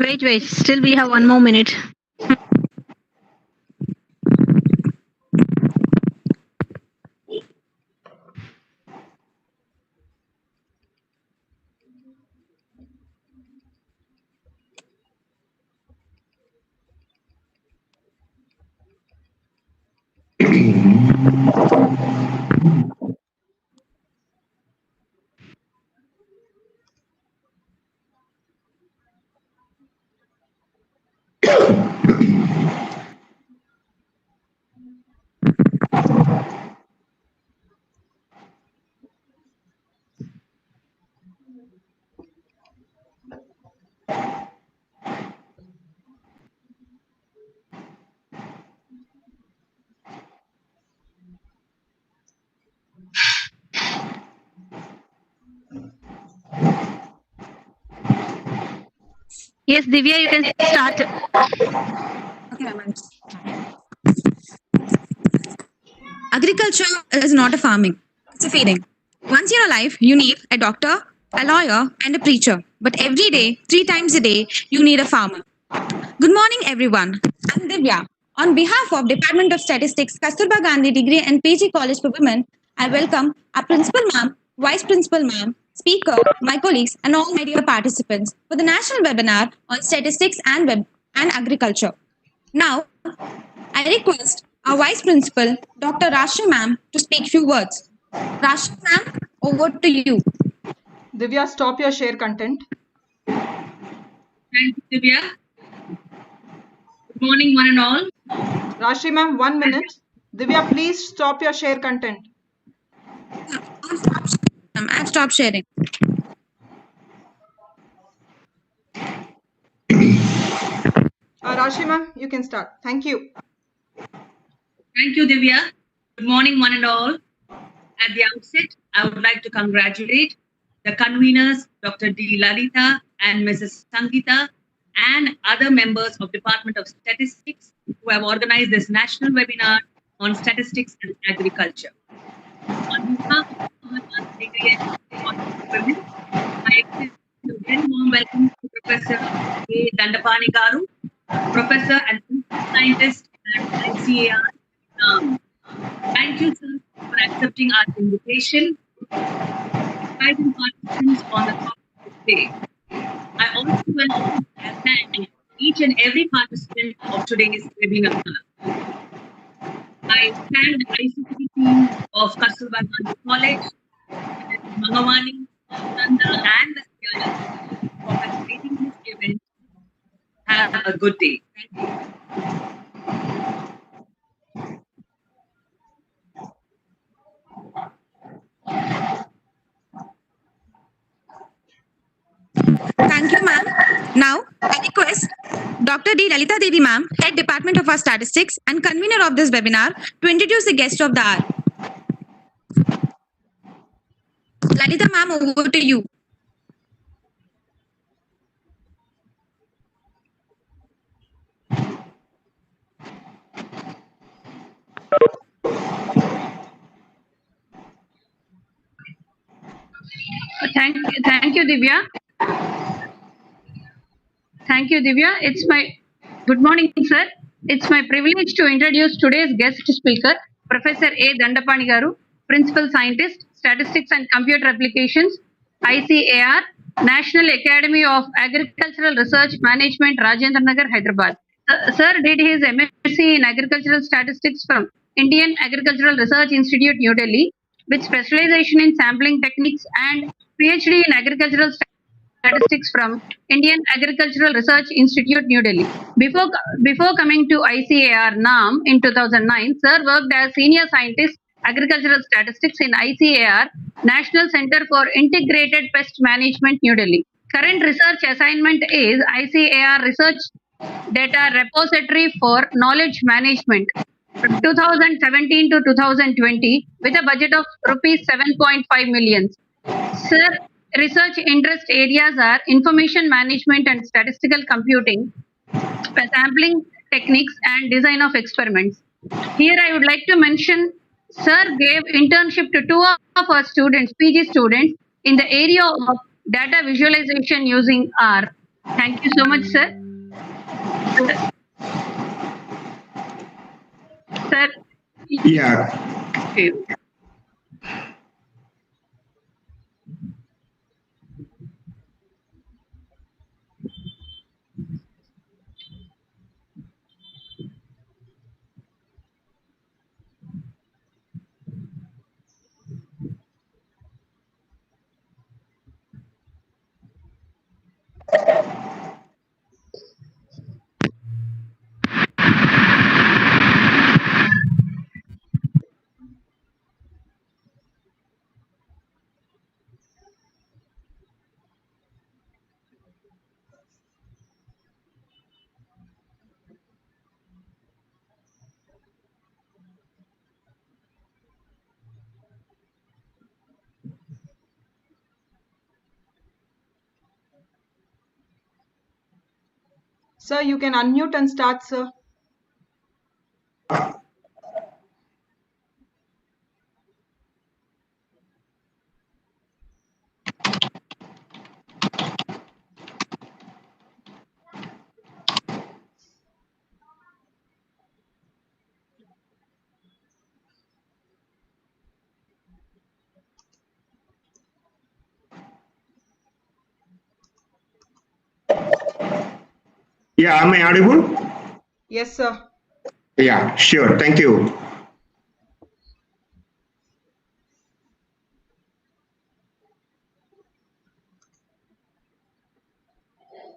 Wait. Still we have 1 more minute. Yes, Divya, you can start. Okay, ma'am. Agriculture is not a farming, it's a feeding. Once in a life, you need a doctor, a lawyer, and a preacher. But every day, 3 times a day, you need a farmer. Good morning, everyone. I'm Divya. On behalf of Department of Statistics, Kasturba Gandhi Degree and PG College for Women, I welcome our Principal Ma'am, Vice Principal Ma'am, Speaker, my colleagues, and all my dear participants for the national webinar on statistics and agriculture. Now, I request our Vice Principal, Dr. Rashmi Ma'am, to speak few words. Rashmi Ma'am, over to you. Divya, stop your share content. Thank you, Divya. Good morning, one and all. Rashmi ma'am, 1 minute. Divya, please stop your share content. I've stopped sharing. Rashmi ma'am, you can start. Thank you. Thank you, Divya. Good morning, one and all. At the outset, I would like to congratulate the conveners, Dr. D. Lalita and Mrs. Sangeeta, and other members of Department of Statistics who have organized this national webinar on statistics and agriculture. On behalf of the degree and women, I extend a very warm welcome to Professor A. Dandapani Garu, Professor and Scientist at ICAR. Thank you, sir, for accepting our invitation, inviting participants on the topic of today. I also welcome and thank each and every participant of today's webinar. I thank the ICT team of Kasturba Gandhi College, Mangawani, Nanda, and the CIL for participating in this event. Have a good day. Thank you. Thank you, ma'am. Now, I request Dr. D. Lalita Devi, ma'am, Head Department of our Statistics and convener of this webinar, to introduce the guest of the hour. Lalita, ma'am, over to you. Thank you, Divya. Thank you, Divya. Good morning, sir. It's my privilege to introduce today's guest speaker, Professor A. Dandapani Garu, Principal Scientist, Statistics and Computer Applications, ICAR, National Academy of Agricultural Research Management, Rajendra Nagar, Hyderabad. Sir did his MSc in Agricultural Statistics from Indian Agricultural Research Institute, New Delhi, with specialization in sampling techniques, and PhD in Agricultural Statistics from Indian Agricultural Research Institute, New Delhi. Before coming to ICAR NAM in 2009, Sir worked as Senior Scientist Agricultural Statistics in ICAR National Center for Integrated Pest Management, New Delhi. Current research assignment is ICAR Research Data Repository for Knowledge Management 2017 to 2020 with a budget of rupees 7.5 million. Sir, research interest areas are information management and statistical computing, sampling techniques, and design of experiments. Here I would like to mention, Sir gave internship to 2 of our students, PG students, in the area of data visualization using R. Thank you so much, sir. Sir, Yeah. okay. Sir, you can unmute and start, sir. Yeah, am I audible? Yes, sir. Yeah, sure. Thank you.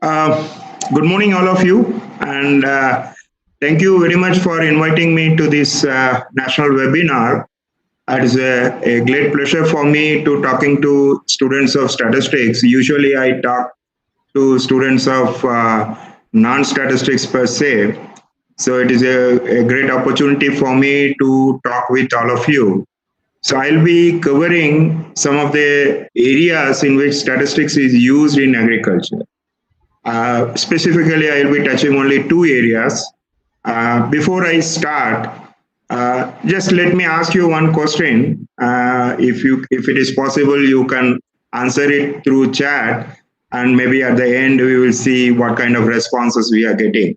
Good morning, all of you, and thank you very much for inviting me to this national webinar. It is a great pleasure for me to talking to students of statistics. Usually, I talk to students of non-statistics per se. So it is a great opportunity for me to talk with all of you. So I'll be covering some of the areas in which statistics is used in agriculture. Specifically, I'll be touching only two areas. Before I start, just let me ask you one question. If it is possible, you can answer it through chat, and maybe at the end we will see what kind of responses we are getting.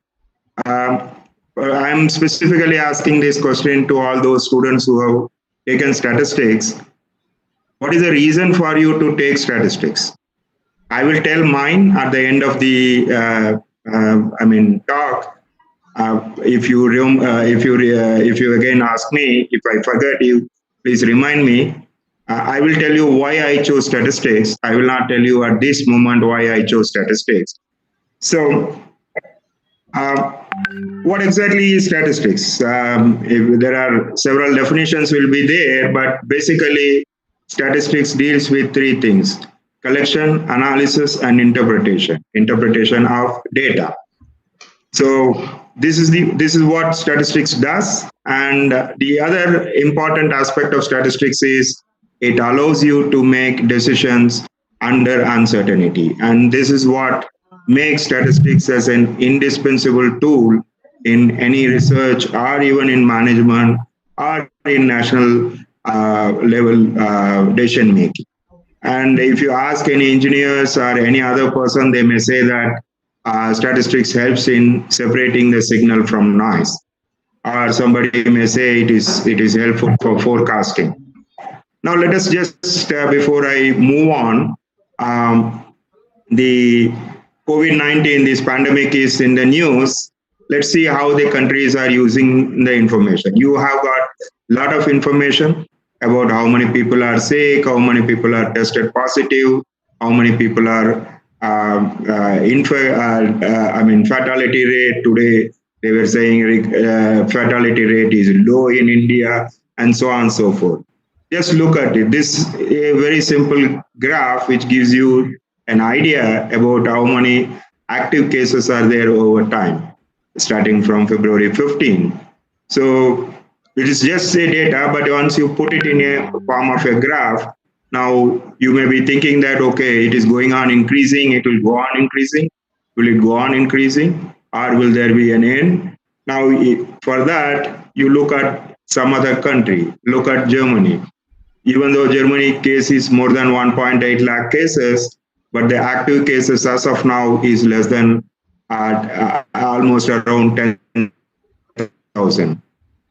I'm specifically asking this question to all those students who have taken statistics. What is the reason for you to take statistics? I will tell mine at the end of the talk. If you again ask me, if I forget you, please remind me. I will tell you why I chose statistics. I will not tell you at this moment why I chose statistics. So, what exactly is statistics? If there are several definitions will be there, but basically statistics deals with three things: collection, analysis, and interpretation of data. So this is what statistics does. And the other important aspect of statistics is it allows you to make decisions under uncertainty. And this is what makes statistics as an indispensable tool in any research or even in management or in national level decision making. And if you ask any engineers or any other person, they may say that statistics helps in separating the signal from noise. Or somebody may say it is helpful for forecasting. Now let us just before I move on, the COVID-19, this pandemic is in the news. Let's see how the countries are using the information. You have got a lot of information about how many people are sick, how many people are tested positive, how many people are fatality rate today. They were saying fatality rate is low in India, and so on and so forth. Just look at it. This is a very simple graph which gives you an idea about how many active cases are there over time, starting from February 15. So it is just a data, but once you put it in a form of a graph, now you may be thinking that, okay, it is going on increasing, it will go on increasing. Will it go on increasing, or will there be an end? Now, for that, you look at some other country, look at Germany. Even though Germany case is more than 1.8 lakh cases, but the active cases as of now is less than almost around 10,000.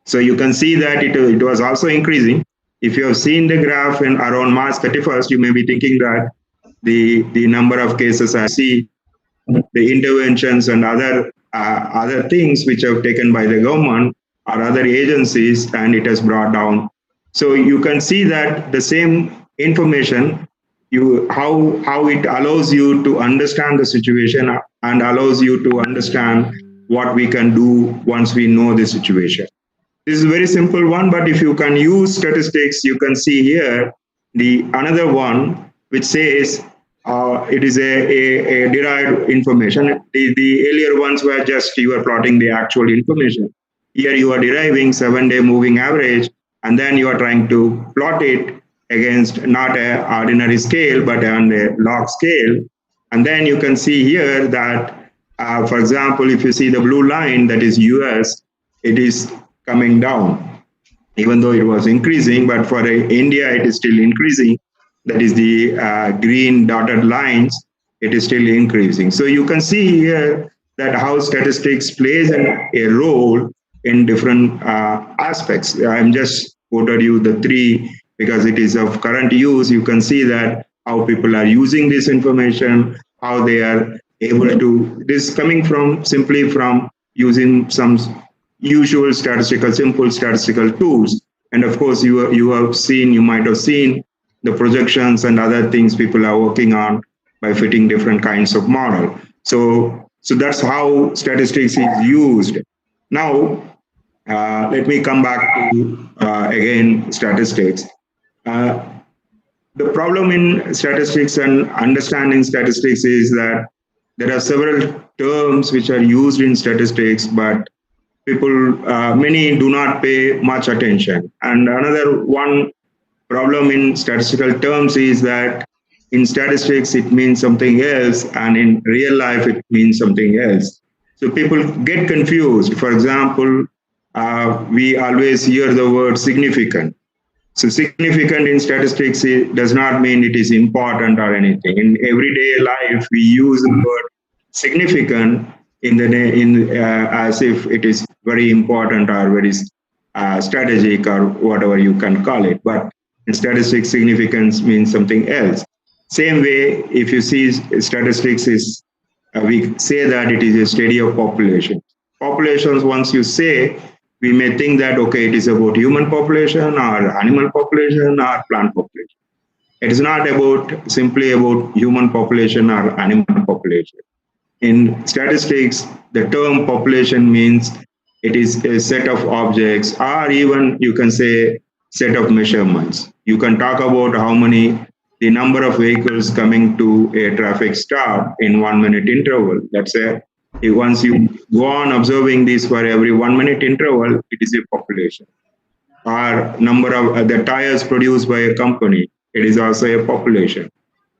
So you can see that it was also increasing. If you have seen the graph in around March 31st, you may be thinking that the number of cases I see, the interventions and other things which have taken by the government or other agencies, and it has brought down. So you can see that the same information, how it allows you to understand the situation and allows you to understand what we can do once we know the situation. This is a very simple one, but if you can use statistics, you can see here the another one which says it is a derived information. The earlier ones were just you are plotting the actual information. Here you are deriving 7-day moving average, and then you are trying to plot it against not an ordinary scale, but on a log scale. And then you can see here that, for example, if you see the blue line, that is US, it is coming down, even though it was increasing, but for India, it is still increasing. That is the green dotted lines, it is still increasing. So you can see here that how statistics plays a role in different aspects. I'm just quoted you the three because it is of current use. You can see that how people are using this information, how they are able to, this coming from simply from using some usual simple statistical tools. And of course, you might have seen the projections and other things people are working on by fitting different kinds of model. So that's how statistics is used. Now, let me come back to, again, statistics. The problem in statistics and understanding statistics is that there are several terms which are used in statistics, but many do not pay much attention. And another one problem in statistical terms is that in statistics it means something else, and in real life it means something else. So people get confused. For example, we always hear the word significant. So significant in statistics does not mean it is important or anything. In everyday life, we use the word significant as if it is very important or very strategic or whatever you can call it. But in statistics, significance means something else. Same way, if you see statistics is, we say that it is a study of population. Populations, once you say, we may think that, okay, it is about human population or animal population or plant population. It is not simply about human population or animal population. In statistics, the term population means it is a set of objects, or even you can say set of measurements. You can talk about the number of vehicles coming to a traffic stop in 1 minute interval. Let's say once you go on observing this for every 1 minute interval, it is a population. Or number of the tires produced by a company, it is also a population.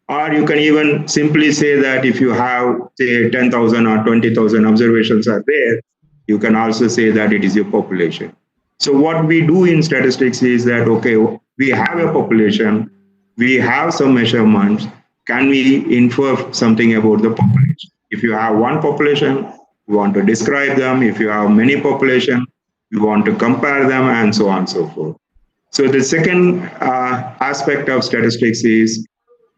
Or you can even simply say that if you have, say, 10,000 or 20,000 observations are there, you can also say that it is a population. So what we do in statistics is that, okay, we have a population, we have some measurements, can we infer something about the population? If you have one population, you want to describe them. If you have many population, you want to compare them, and so on and so forth. So the second aspect of statistics is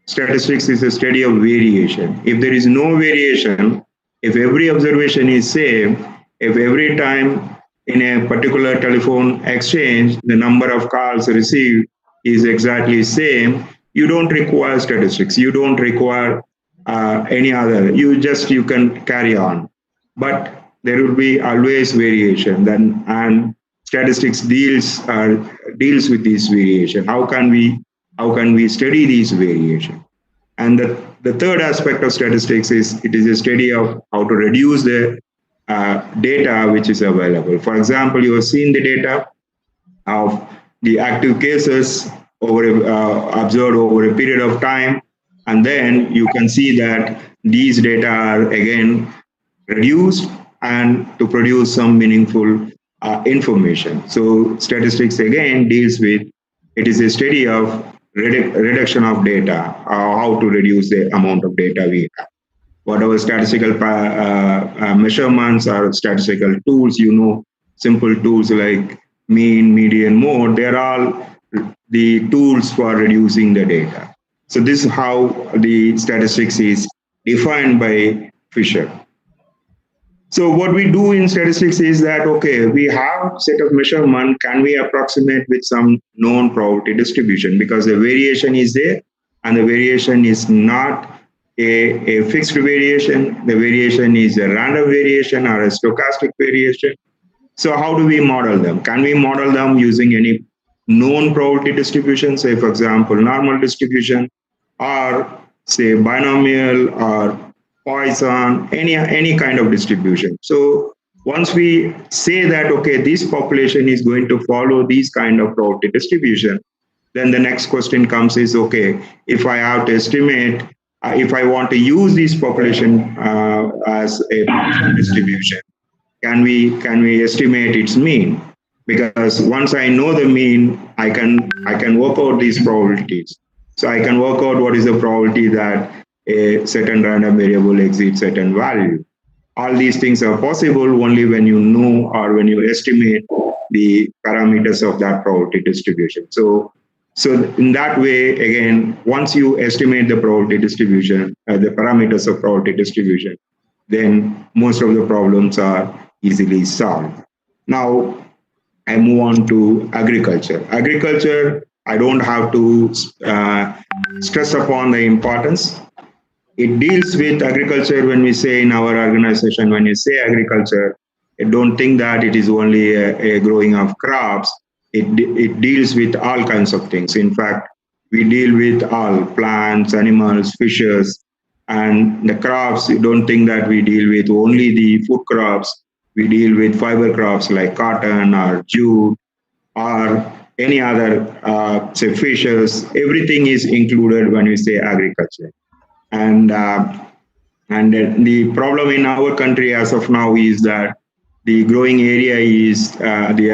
a study of variation. If there is no variation, if every observation is same, if every time in a particular telephone exchange, the number of calls received is exactly same, you don't require statistics. You don't require any other. You can carry on. But there will be always variation. And statistics deals with this variation. How can we study these variation? And the third aspect of statistics is it is a study of how to reduce the data which is available. For example, you have seen the data of the active cases observed over a period of time, and then you can see that these data are again reduced and to produce some meaningful information. So statistics again deals with, it is a study of reduction of data, how to reduce the amount of data we have. Whatever statistical measurements or statistical tools, simple tools like mean, median, mode, they're all the tools for reducing the data. So this is how the statistics is defined by Fisher. So what we do in statistics is that, okay, we have set of measurement, can we approximate with some known probability distribution? Because the variation is there and the variation is not a fixed variation. The variation is a random variation or a stochastic variation. So how do we model them? Can we model them using any known probability distribution, say, for example, normal distribution, or say binomial or Poisson, any kind of distribution. So once we say that, okay, this population is going to follow these kind of probability distribution, then the next question comes is, okay, if I have to estimate, if I want to use this population as a distribution, can we estimate its mean? Because once I know the mean, I can work out these probabilities. So I can work out what is the probability that a certain random variable exceeds certain value. All these things are possible only when you know or when you estimate the parameters of that probability distribution. So in that way, again, once you estimate the probability distribution, the parameters of probability distribution, then most of the problems are easily solved. Now, I move on to agriculture. Agriculture, I don't have to stress upon the importance. It deals with agriculture. When we say in our organization, when you say agriculture, don't think that it is only a growing of crops. It deals with all kinds of things. In fact, we deal with all plants, animals, fishes, and the crops. You don't think that we deal with only the food crops. We deal with fiber crops like cotton or jute or any other, say, fishes. Everything is included when we say agriculture. And the problem in our country as of now is that the growing area is reducing.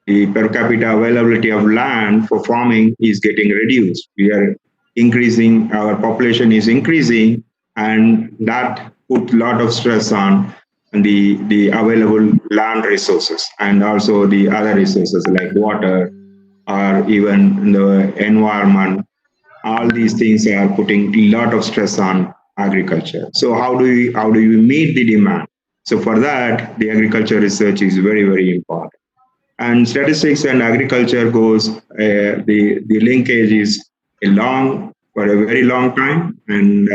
The per capita availability of land for farming is getting reduced. We are increasing, our population is increasing, and that put a lot of stress on the available land resources and also the other resources like water or even the environment. All these things are putting a lot of stress on agriculture. So how do you meet the demand? So for that, the agriculture research is very, very important. And statistics and agriculture goes, the linkage is for a very long time. And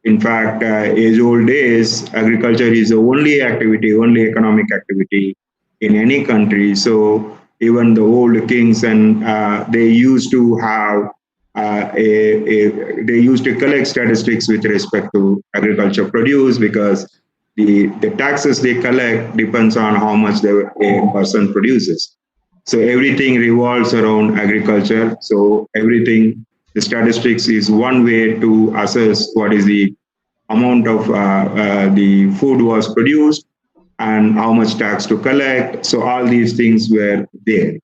in fact, age old days, agriculture is the only economic activity in any country. So even the old kings and they used to have they used to collect statistics with respect to agriculture produce, because the taxes they collect depends on how much a person produces. So everything revolves around agriculture. So everything, the statistics is one way to assess what is the amount of the food was produced and how much tax to collect. So all these things were there.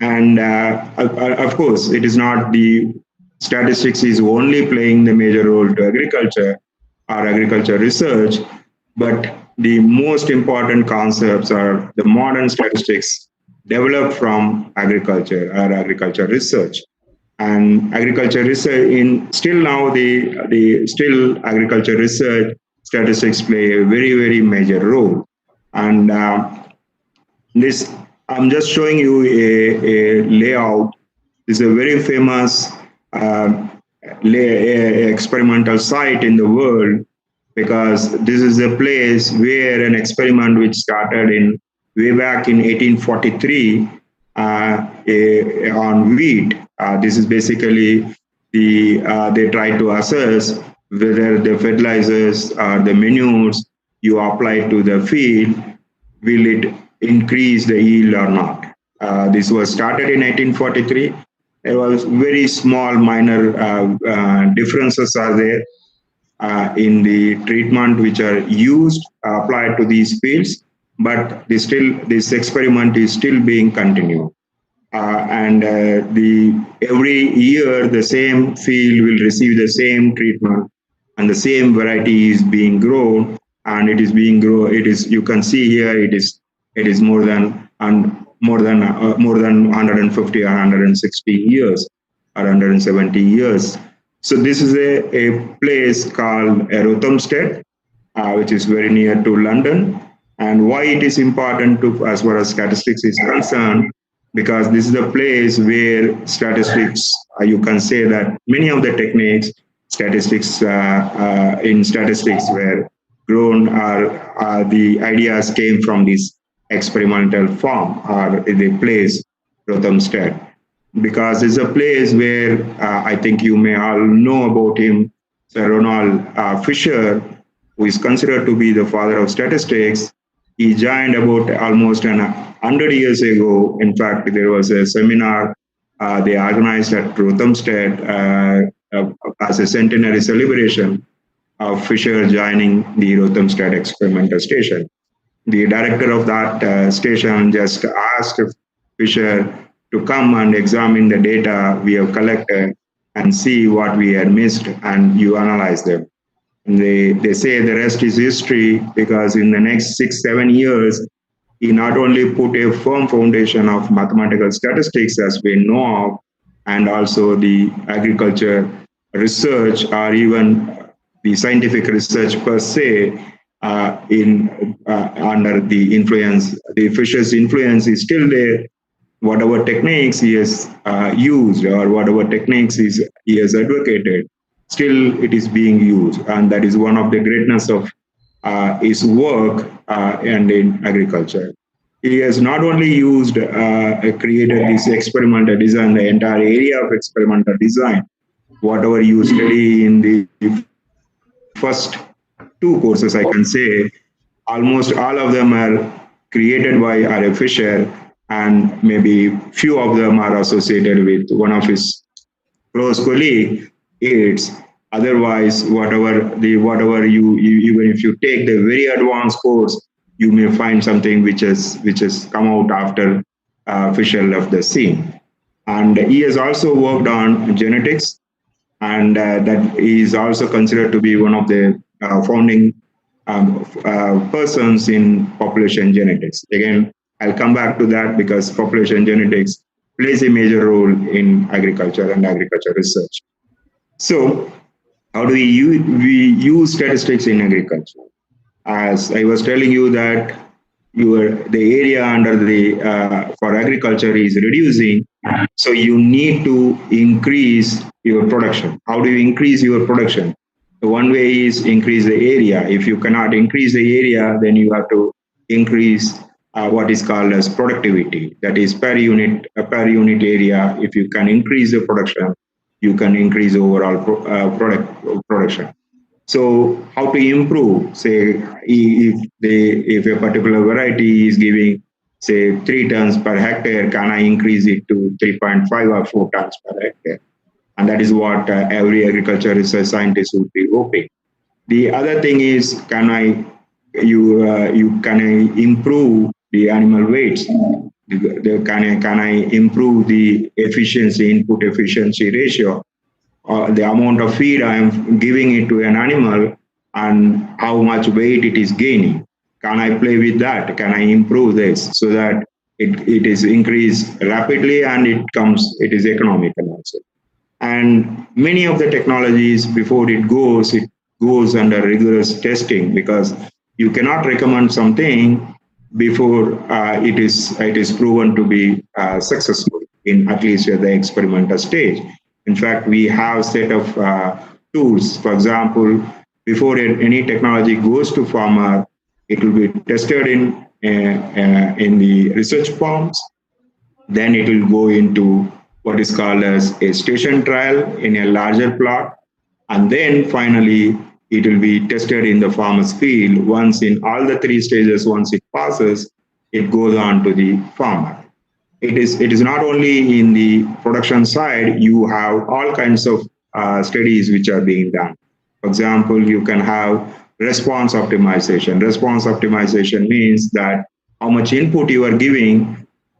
And of course, it is not the statistics is only playing the major role to agriculture or agriculture research, but the most important concepts are the modern statistics developed from agriculture or agriculture research. And agriculture research still now the still agriculture research statistics play a very, very major role. And this, I'm just showing you a layout. This is a very famous experimental site in the world, because this is a place where an experiment which started way back in 1843 on wheat. This is basically they try to assess whether the fertilizers or the manures you apply to the field, will it increase the yield or not. This was started in 1843. There was very small minor differences are there in the treatment which are used, applied to these fields, but this experiment is still being continued. and every year the same field will receive the same treatment, and the same variety is being grown, and it is being grown. It is, you can see here, it is more than 150 or 160 years or 170 years. So this is a place called Rothamsted, which is very near to London. And why it is important to, as far as statistics is concerned, because this is a place where statistics, you can say that many of the techniques, in statistics were grown, or the ideas came from this experimental farm or the place, Rothamsted. Because it's a place where I think you may all know about him, Sir Ronald Fisher, who is considered to be the father of statistics. He joined about almost 100 years ago. In fact, there was a seminar they organized at Rothamsted as a centenary celebration of Fisher joining the Rothamsted experimental station. The director of that station just asked Fisher to come and examine the data we have collected and see what we had missed, and you analyze them. They say the rest is history, because in the next 6-7 years, he not only put a firm foundation of mathematical statistics as we know of, and also the agriculture research, or even the scientific research per se, under the influence, the Fisher's influence is still there. Whatever techniques he has used, or whatever techniques he has advocated, still it is being used, and that is one of the greatness of his work and in agriculture. He has not only used, created this experimental design, the entire area of experimental design. Whatever you study in the first 2 courses, I can say, almost all of them are created by R. F. Fisher, and maybe few of them are associated with one of his close colleague, aides. Otherwise, whatever you even if you take the very advanced course, you may find something which has come out after Fisher left the scene. And he has also worked on genetics, and that is also considered to be one of the founding persons in population genetics. Again, I'll come back to that, because population genetics plays a major role in agriculture and agriculture research. So, how do we use statistics in agriculture? As I was telling you that the area under the for agriculture is reducing, so you need to increase your production. How do you increase your production? The one way is increase the area. If you cannot increase the area, then you have to increase what is called as productivity. That is per unit area. If you can increase the production, you can increase overall production. So how to improve? Say if a particular variety is giving, say, 3 tons per hectare, can I increase it to 3.5 or 4 tons per hectare? And that is what every agriculture research scientist would be hoping. The other thing is, can I improve the animal weights? Can I improve the efficiency, input efficiency ratio, the amount of feed I am giving it to an animal, and how much weight it is gaining? Can I play with that? Can I improve this so that it is increased rapidly and it is economical also? And many of the technologies, before it goes under rigorous testing, because you cannot recommend something before it is proven to be successful in at least at the experimental stage. In fact, we have a set of tools. For example, before any technology goes to farmer, it will be tested in the research farms. Then it will go into what is called as a station trial in a larger plot. And then finally, it will be tested in the farmer's field. Once in all the 3 stages, once it passes, it goes on to the farmer. It is not only in the production side, you have all kinds of studies which are being done. For example, you can have response optimization. Response optimization means that how much input you are giving,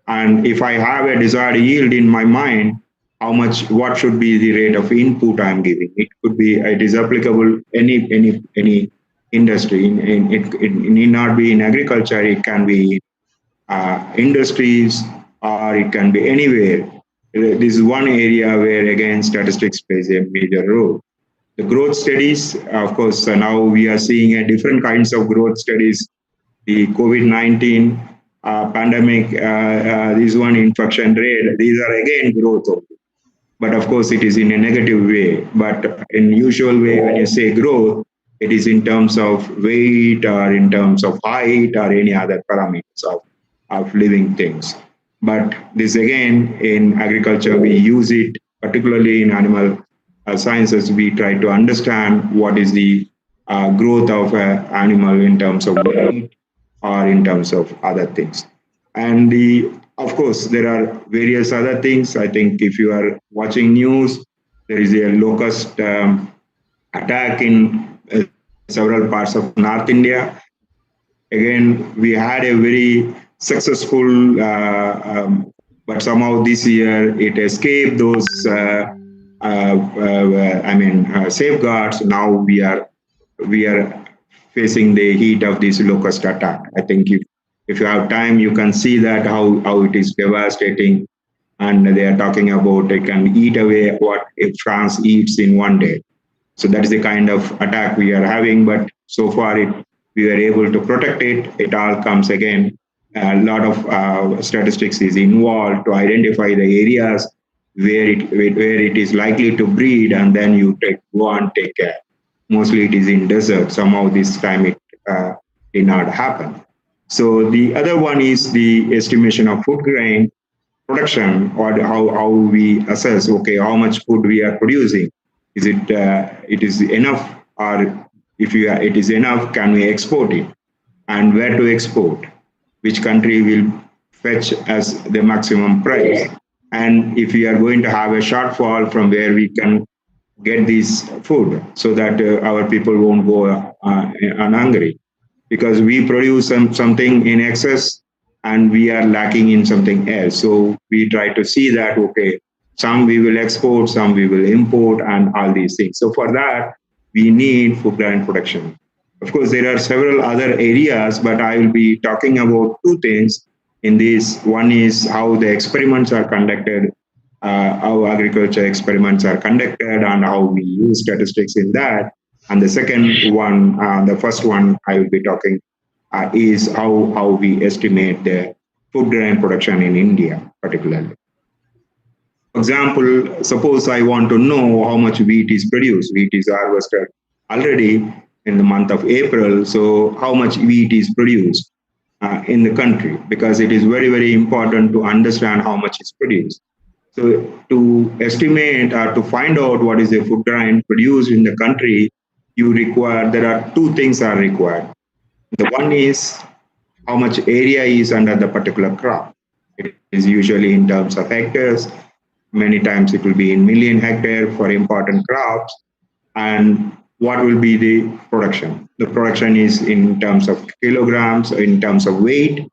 And if I have a desired yield in my mind, what should be the rate of input I'm giving? It could be, it is applicable any industry. It need not be in agriculture. It can be industries, or it can be anywhere. This is one area where again statistics plays a major role. The growth studies, of course, now we are seeing a different kinds of growth studies. The COVID-19 pandemic, this one infection rate, these are again growth. But of course, it is in a negative way. But in usual way, when you say growth, it is in terms of weight or in terms of height or any other parameters of living things. But this again, in agriculture, we use it, particularly in animal sciences, we try to understand what is the growth of an animal in terms of weight or in terms of other things. And of course, there are various other things. I think if you are watching news, there is a locust attack in several parts of North India. Again, we had a very successful, but somehow this year it escaped those, safeguards. Now we are facing the heat of this locust attack. I think if you have time, you can see that how it is devastating. And they are talking about it can eat away what if France eats in one day. So that is the kind of attack we are having. But so far, we were able to protect it. It all comes again. A lot of statistics is involved to identify the areas where it is likely to breed, and then you go and take care. Mostly it is in desert. Somehow this time it did not happen. So the other one is the estimation of food grain production, or how we assess, okay, how much food we are producing. Is it is enough, or if it is enough, can we export it, and where to export? Which country will fetch as the maximum price? And if we are going to have a shortfall, from where we can get this food so that our people won't go hungry, because we produce something in excess and we are lacking in something else. So we try to see that, okay, some we will export, some we will import, and all these things. So for that, we need food grain production. Of course, there are several other areas, but I will be talking about two things in this. One is how the experiments are conducted, how agriculture experiments are conducted, and how we use statistics in that. And the second one, the first one I will be talking is how we estimate the food grain production in India, particularly. For example, suppose I want to know how much wheat is produced. Wheat is harvested already in the month of April. So how much wheat is produced in the country? Because it is very, very important to understand how much is produced. So to estimate or to find out what is the food grain produced in the country, there are two things are required. The one is how much area is under the particular crop. It is usually in terms of hectares. Many times it will be in million hectare for important crops. And what will be the production? The production is in terms of kilograms, in terms of weight.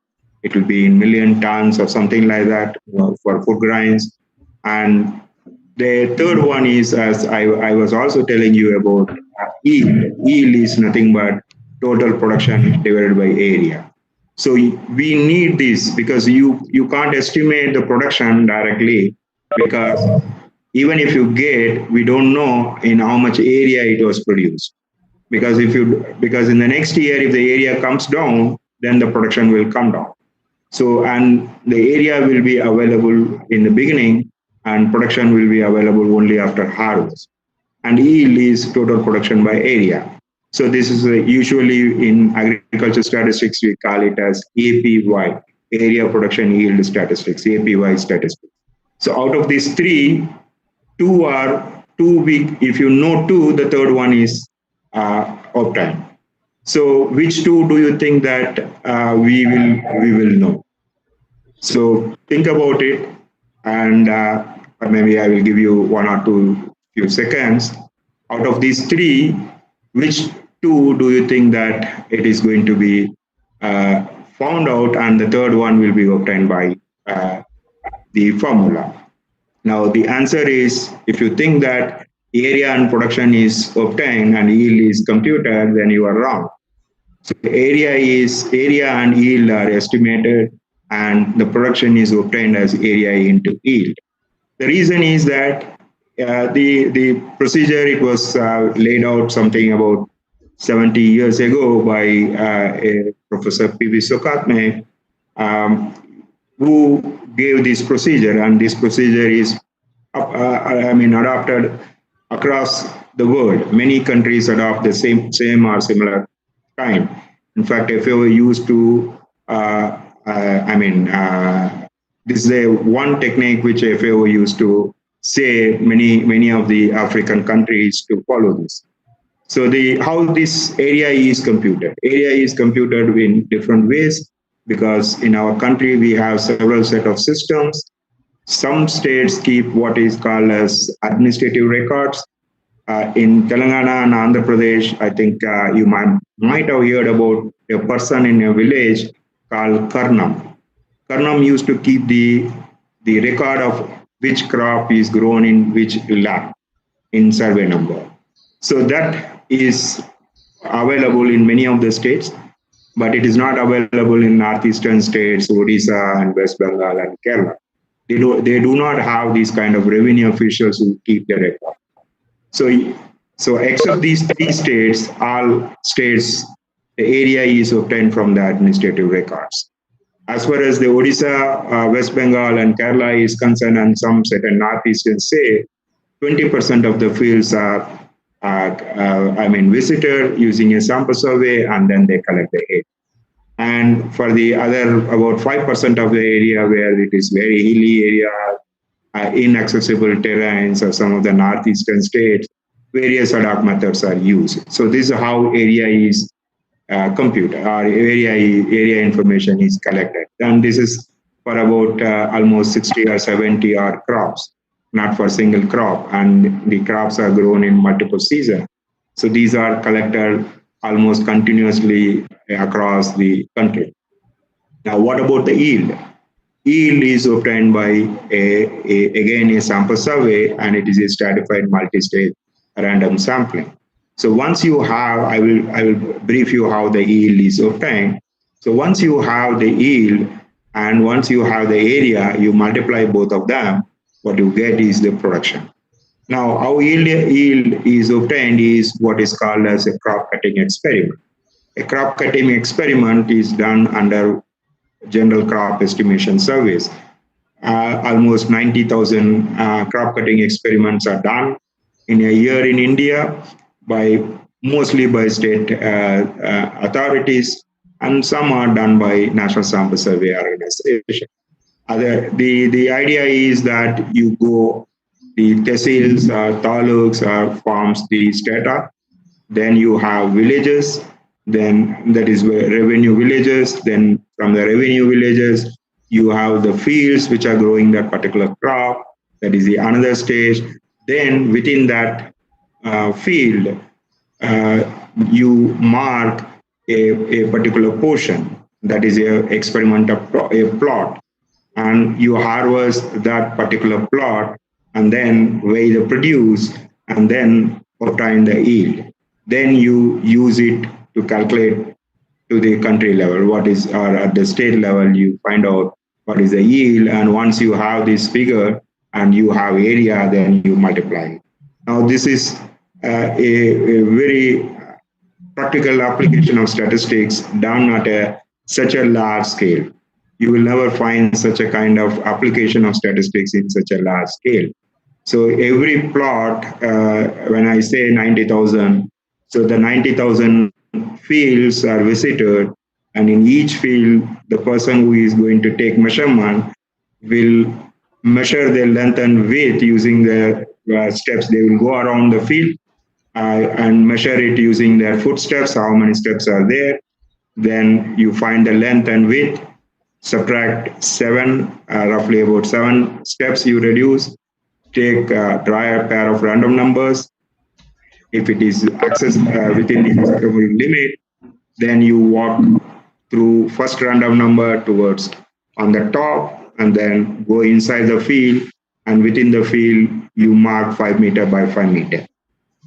It will be in million tons or something like that for food grains. And the third one is, as I was also telling you about yield. Yield is nothing but total production divided by area. So we need this, because you can't estimate the production directly, because even if you we don't know in how much area it was produced. Because in the next year, if the area comes down, then the production will come down. So, and the area will be available in the beginning, and production will be available only after harvest. And yield is total production by area. So this is usually in agriculture statistics, we call it as APY, area production yield statistics, APY statistics. So out of these three, two are too big. If you know two, the third one is obtained. So which two do you think that we will know? So think about it, and maybe I will give you 1 or 2 few seconds. Out of these three, which two do you think that it is going to be found out, and the third one will be obtained by the formula. Now, the answer is, if you think that area and production is obtained and yield is computed, then you are wrong. So area and yield are estimated, and the production is obtained as area into yield. The reason is that the procedure, it was laid out something about 70 years ago by Professor P.V. Sokatme, who gave this procedure, and this procedure is adopted across the world. Many countries adopt the same or similar kind. In fact, FAO used to, this is one technique which FAO used to say many of the African countries to follow this. So how this area is computed. Area is computed in different ways, because in our country we have several set of systems. Some states keep what is called as administrative records. In Telangana and Andhra Pradesh, I think you might have heard about a person in a village called Karnam. Karnam used to keep the record of which crop is grown in which land in survey number. So that is available in many of the states, but it is not available in northeastern states, Odisha and West Bengal and Kerala. They do not have these kind of revenue officials who keep the record. So except these three states, all states, the area is obtained from the administrative records. As far as the Odisha, West Bengal and Kerala is concerned, and some certain northeastern say, 20% of the fields are visited using a sample survey, and then they collect the area. And for the other, about 5% of the area where it is very hilly area, inaccessible terrains, or some of the northeastern states, various ad hoc methods are used. So this is how area is computed, or area information is collected. And this is for about almost 60 or 70 odd crops, not for single crop. And the crops are grown in multiple seasons. So these are collected almost continuously across the country. Now, what about the yield? Yield is obtained by again a sample survey, and it is a stratified multi-stage random sampling. So once you have, I will brief you how the yield is obtained. So once you have the yield and once you have the area, you multiply both of them, what you get is the production. Now, how yield is obtained is what is called as a crop cutting experiment. A crop cutting experiment is done under general crop estimation surveys. Almost 90,000 crop cutting experiments are done in a year in India, mostly by state authorities, and some are done by National Sample Survey Organization. The idea is that you go the tehsils, taluks, forms the strata. Then you have villages. Then that is where revenue villages. Then from the revenue villages, you have the fields which are growing that particular crop. That is the another stage. Then within that field, you mark a particular portion. That is a experimental a plot, and you harvest that particular plot, and then weigh the produce, and then obtain the yield. Then you use it to calculate to the country level or at the state level, you find out what is the yield. And once you have this figure and you have area, then you multiply. Now, this is a very practical application of statistics done at such a large scale. You will never find such a kind of application of statistics in such a large scale. So every plot, when I say 90,000, so the 90,000 fields are visited, and in each field, the person who is going to take measurement will measure the length and width using their steps. They will go around the field and measure it using their footsteps, how many steps are there. Then you find the length and width, subtract 7, roughly about 7 steps you reduce, draw a pair of random numbers. If it is accessed within the acceptable limit, then you walk through first random number towards on the top, and then go inside the field, and within the field, you mark 5 meter by 5 meter.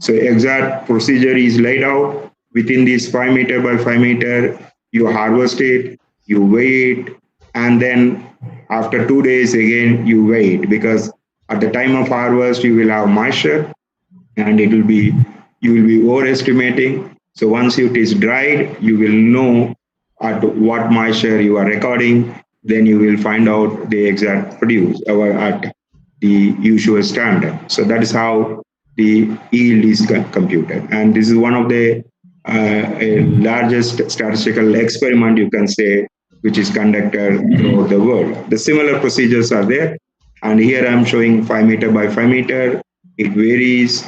So exact procedure is laid out. Within this 5 meter by 5 meter, you harvest it, you weigh it, and then after 2 days again you weigh it, because at the time of harvest you will have moisture, and it will be, you will be overestimating. So once it is dried, you will know at what moisture you are recording. Then you will find out the exact produce or at the usual standard. So that is how the yield is computed. And this is one of the largest statistical experiment, you can say, which is conducted throughout the world. The similar procedures are there. And here I'm showing 5 meter by 5 meter. It varies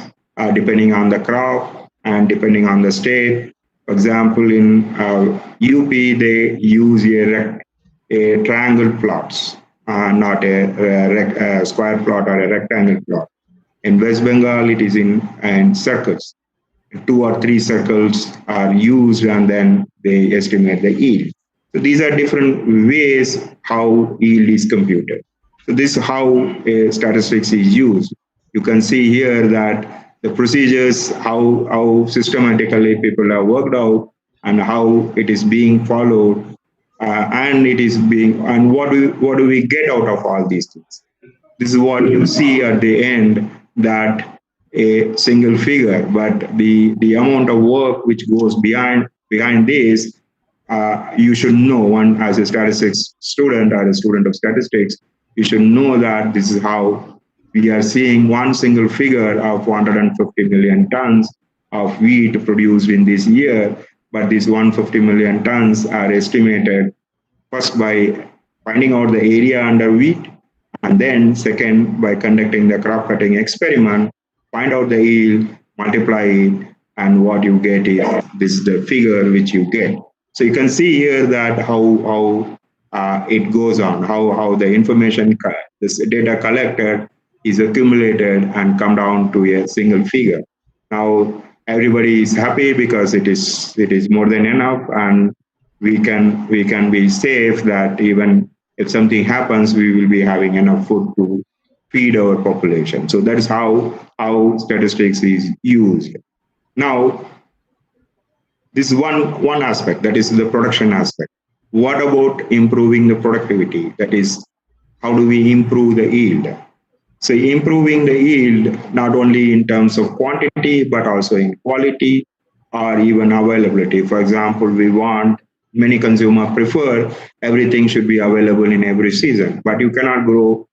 depending on the crop and depending on the state. For example, in UP, they use a triangle plots, not a square plot or a rectangle plot. In West Bengal, it is in circles. 2 or 3 circles are used, and then they estimate the yield. So these are different ways how yield is computed. So this is how statistics is used. You can see here that the procedures, how systematically people have worked out, and how it is being followed, and what do we get out of all these things. This is what you see at the end, that a single figure, but the amount of work which goes behind this, you should know, one as a statistics student or a student of statistics, you should know that this is how we are seeing one single figure of 150 million tons of wheat produced in this year. But these 150 million tons are estimated first by finding out the area under wheat, and then second by conducting the crop cutting experiment, find out the yield, multiply it, and what you get is this is the figure which you get. So you can see here that how it goes on, how the information, this data collected is accumulated and come down to a single figure. Now everybody is happy because it is more than enough, and we can be safe that even if something happens, we will be having enough food to feed our population. So that is how statistics is used. Now, this is one aspect, that is the production aspect. What about improving the productivity? That is, how do we improve the yield? So improving the yield, not only in terms of quantity, but also in quality or even availability. For example, many consumers prefer everything should be available in every season, but you cannot grow.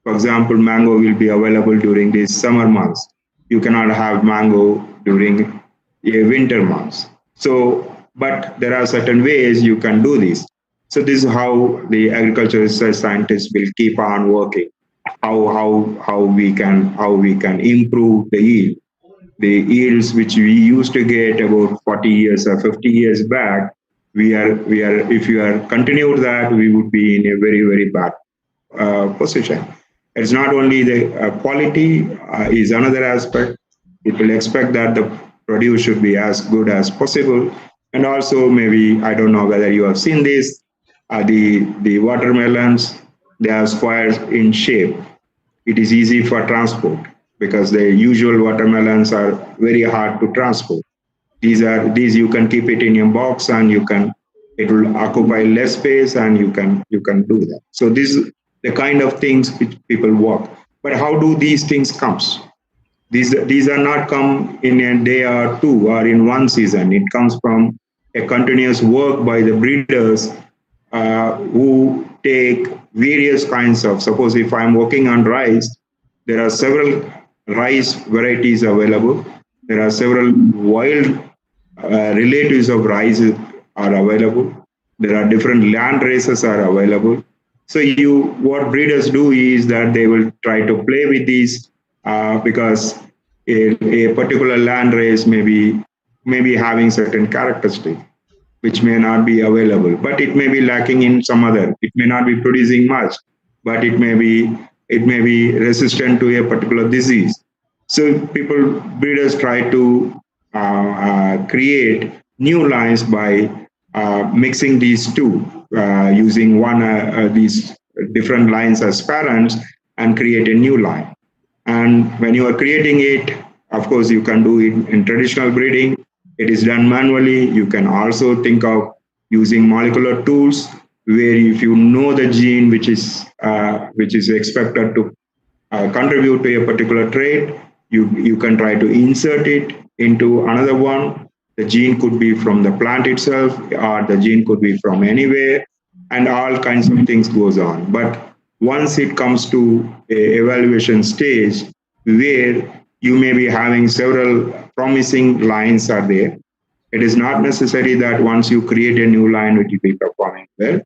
For example, mango will be available during these summer months. You cannot have mango during a winter months. So, but there are certain ways you can do this. So this is how the agricultural research scientists will keep on working. How we can improve the yield. The yields which we used to get about 40 years or 50 years back, we are if you are continued that, we would be in a very, very bad position. It's not only the quality is another aspect. People expect that the produce should be as good as possible, and also maybe, I don't know whether you have seen this, the watermelons, they are squares in shape. It is easy for transport because the usual watermelons are very hard to transport. These you can keep it in your box, and it will occupy less space, and you can do that. So this is the kind of things which people work. But how do these things comes? These are not come in a day or two or in one season. It comes from a continuous work by the breeders who take various kinds of, suppose if I'm working on rice, there are several rice varieties available. There are several wild relatives of rice are available. There are different land races are available. So what breeders do is that they will try to play with these because a particular land race may be having certain characteristics which may not be available, but it may be lacking in some other. It may not be producing much, but it may be resistant to a particular disease. So breeders try to create new lines by mixing these two, using these different lines as parents and create a new line. And when you are creating it, of course, you can do it in traditional breeding. It is done manually. You can also think of using molecular tools where if you know the gene which is expected to contribute to a particular trait, you can try to insert it into another one. The gene could be from the plant itself, or the gene could be from anywhere, and all kinds of things goes on. But once it comes to a evaluation stage where you may be having several promising lines are there, it is not necessary that once you create a new line, it will be performing well.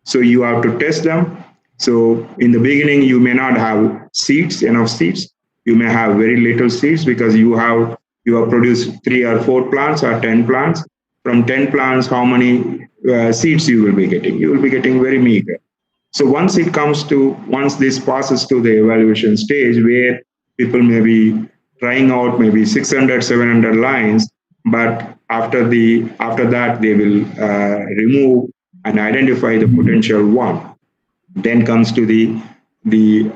So you have to test them. So in the beginning, you may not have enough seeds. You may have very little seeds because you have produced 3 or 4 plants or 10 plants. From 10 plants, how many seeds you will be getting? You will be getting very meager. So once this passes to the evaluation stage where people may be trying out maybe 600, 700 lines, but after that they will remove and identify the potential one. Then comes to the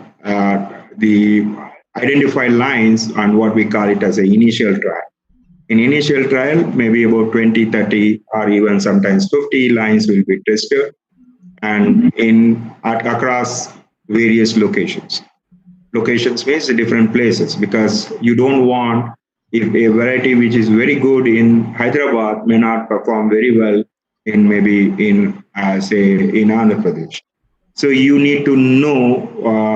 identify lines on what we call it as an initial trial. In initial trial, maybe about 20, 30, or even sometimes 50 lines will be tested, and across various locations. Locations means different places, because you don't want, if a variety which is very good in Hyderabad may not perform very well in say in Andhra Pradesh. So you need to know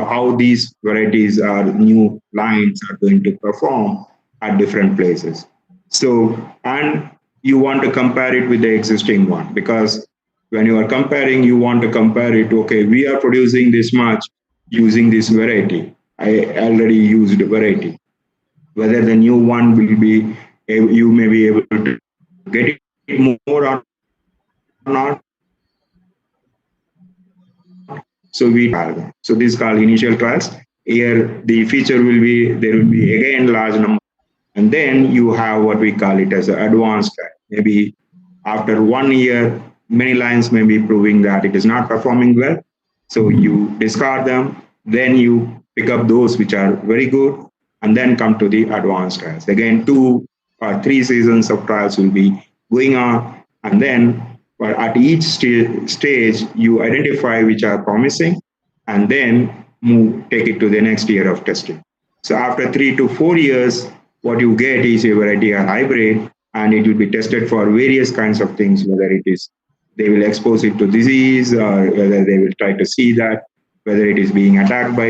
how these varieties or new lines are going to perform at different places. So, and you want to compare it with the existing one, because when you are comparing, you want to compare it, okay, we are producing this much using this variety. I already used a variety. Whether the new one will be, you may be able to get it more or not. So so this is called initial trials. Here the feature will be, there will be again large number. And then you have what we call it as an advanced trial. Maybe after 1 year, many lines may be proving that it is not performing well. So you discard them, then you pick up those which are very good, and then come to the advanced trials. Again, 2 or 3 seasons of trials will be going on, and then at each stage, you identify which are promising, and then take it to the next year of testing. So after 3 to 4 years, what you get is a variety or hybrid, and it will be tested for various kinds of things, whether it is they will expose it to disease, or whether they will try to see that, whether it is being attacked by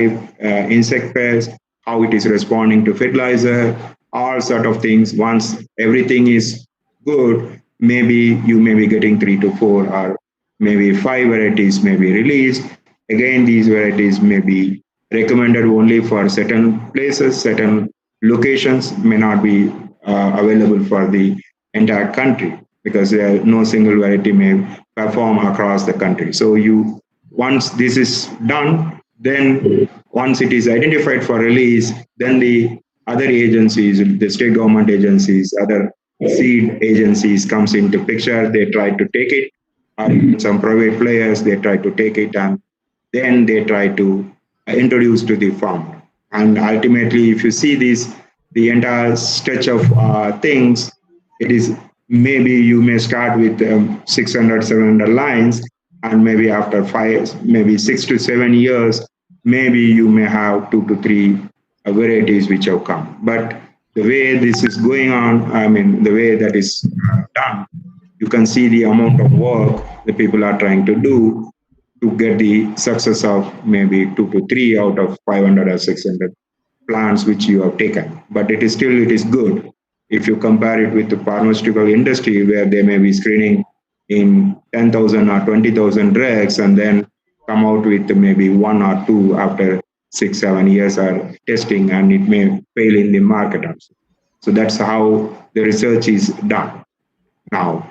insect pests, how it is responding to fertilizer, all sort of things. Once everything is good, maybe you may be getting 3 to 4 or maybe 5 varieties may be released. Again, these varieties may be recommended only for certain places, certain locations, may not be available for the entire country, because no single variety may perform across the country. So once this is done, then once it is identified for release, then the other agencies, the state government agencies, other seed agencies comes into picture. They try to take it, or some private players, they try to take it, and then they try to introduce to the farmer. And ultimately, if you see the entire stretch of things, it is maybe you may start with 600, 700 lines, and maybe after 6 to 7 years, maybe you may have 2 to 3 varieties which have come. But the way this is going on, I mean, the way that is done, you can see the amount of work that people are trying to do to get the success of maybe 2 to 3 out of 500 or 600 plants which you have taken. But it is good. If you compare it with the pharmaceutical industry, where they may be screening in 10,000 or 20,000 drugs and then come out with maybe 1 or 2 after 6, 7 years of testing, and it may fail in the market also. So that's how the research is done. Now,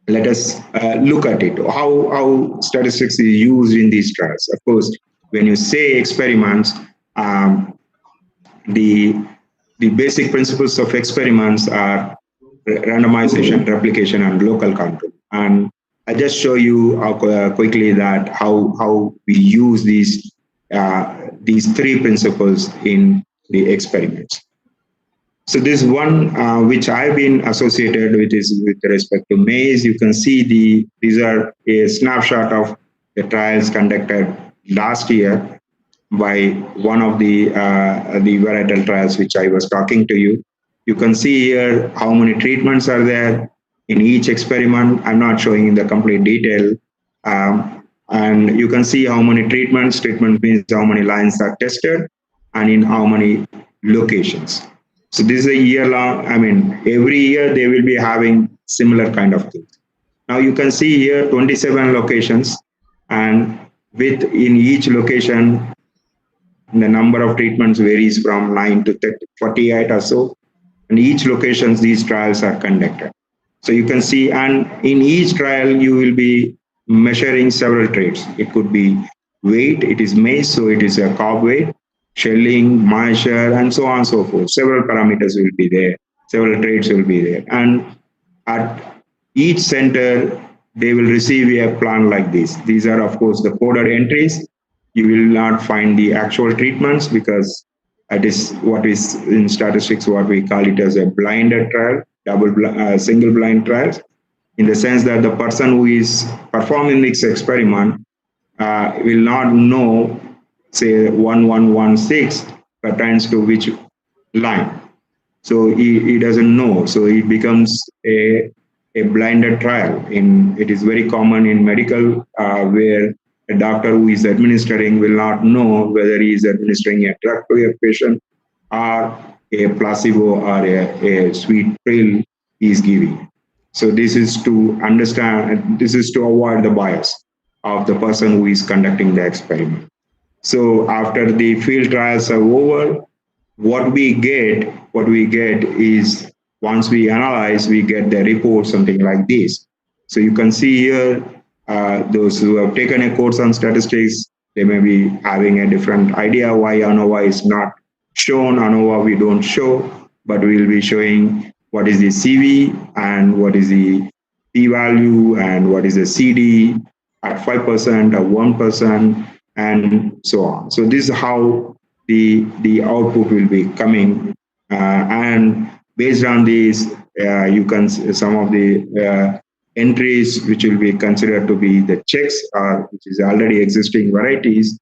let us look at it. How statistics is used in these trials. Of course, when you say experiments, the basic principles of experiments are randomization, replication, and local control. And I just show you quickly that how we use these threse principles in the experiments. So this one which I've been associated with is with respect to maize. You can see these are a snapshot of the trials conducted last year by one of the varietal trials which I was talking to you. You can see here how many treatments are there in each experiment. I'm not showing in the complete detail. And you can see how many treatments. Treatment means how many lines are tested and in how many locations. So this is a year long, I mean, every year they will be having similar kind of things. Now you can see here 27 locations, and in each location, the number of treatments varies from 9 to 30, 48 or so. And each locations, these trials are conducted. So you can see, and in each trial, you will be measuring several traits. It could be weight, it is maize, so it is a cob weight, shelling, moisture, and so on and so forth. Several parameters will be there, several traits will be there. And at each center, they will receive a plan like this. These are, of course, the coded entries. You will not find the actual treatments because that is what is in statistics, what we call it as a blinded trial, single blind trials, in the sense that the person who is performing this experiment will not know, say 1116 pertains to which line. So he doesn't know. So it becomes a blinded trial. It is very common in medical where a doctor who is administering will not know whether he is administering a drug to a patient or a placebo or a sweet pill he is giving. So this is to understand, this is to avoid the bias of the person who is conducting the experiment. So after the field trials are over, what we get is, once we analyze, we get the report, something like this. So you can see here, those who have taken a course on statistics, they may be having a different idea why ANOVA is not shown. ANOVA we don't show, but we'll be showing what is the CV and what is the p-value and what is the CD at 5% or 1% and so on. So this is how the output will be coming, and based on these, you can some of the entries which will be considered to be the checks or which is already existing varieties,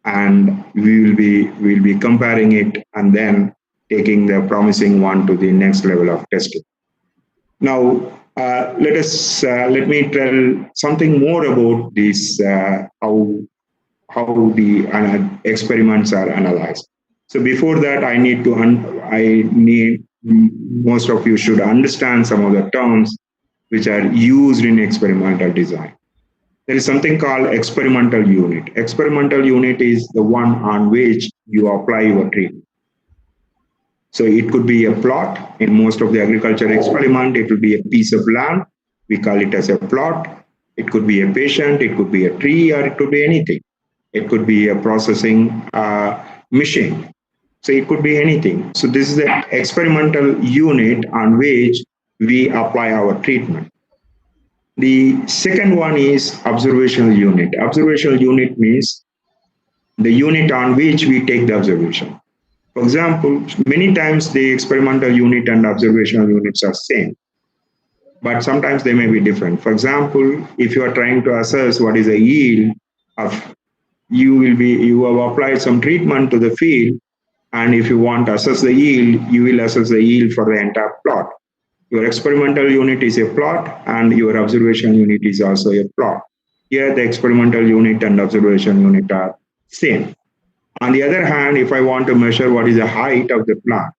and we'll be comparing it and then taking the promising one to the next level of testing. Now let me tell something more about this, how the experiments are analyzed. So before that, I need most of you should understand some of the terms which are used in experimental design. There is something called experimental unit. Experimental unit is the one on which you apply your treatment. So it could be a plot. In most of the agriculture experiment, it will be a piece of land. We call it as a plot. It could be a patient, it could be a tree, or it could be anything. It could be a processing machine. So it could be anything. So this is the experimental unit on which we apply our treatment. The second one is observational unit. Observational unit means the unit on which we take the observation. For example, many times the experimental unit and observational units are same, but sometimes they may be different. For example, if you are trying to assess what is the yield of, you have applied some treatment to the field, and if you want to assess the yield, you will assess the yield for the entire plot. Your experimental unit is a plot, and your observation unit is also a plot. Here, the experimental unit and observation unit are same. On the other hand, if I want to measure what is the height of the plant,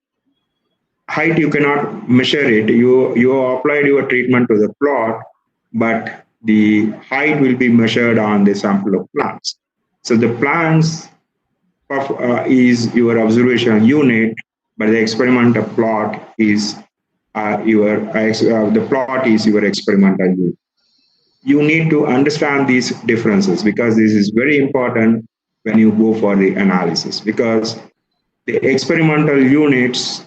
height you cannot measure it. You applied your treatment to the plot, but the height will be measured on the sample of plants. So the plants is your observation unit, but the experimental plot is the plot is your experimental unit. You need to understand these differences because this is very important when you go for the analysis, because the experimental units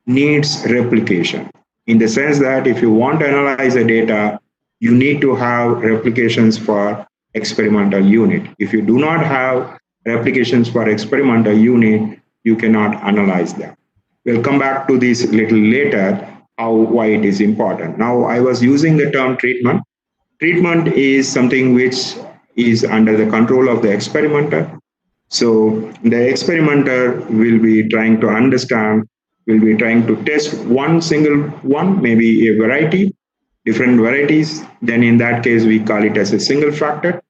needs replication in the sense that if you want to analyze the data, you need to have replications for experimental unit. If you do not have replications for experimental unit, you cannot analyze them. We'll come back to this a little later, why it is important. Now, I was using the term treatment. Treatment is something which is under the control of the experimenter. So the experimenter will be trying to understand, will be trying to test one single one, maybe a variety, different varieties. Then in that case, we call it as a single factor.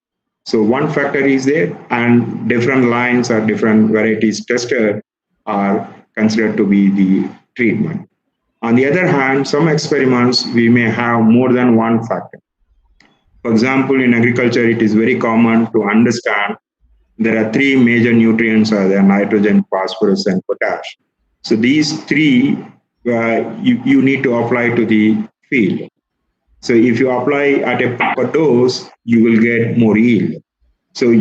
So one factor is there, and different lines or different varieties tested are considered to be the treatment. On the other hand, some experiments, we may have more than one factor. For example, in agriculture, it is very common to understand there are three major nutrients: are there nitrogen, phosphorus, and potash. So these three, you need to apply to the field. So if you apply at a proper dose, you will get more yield. So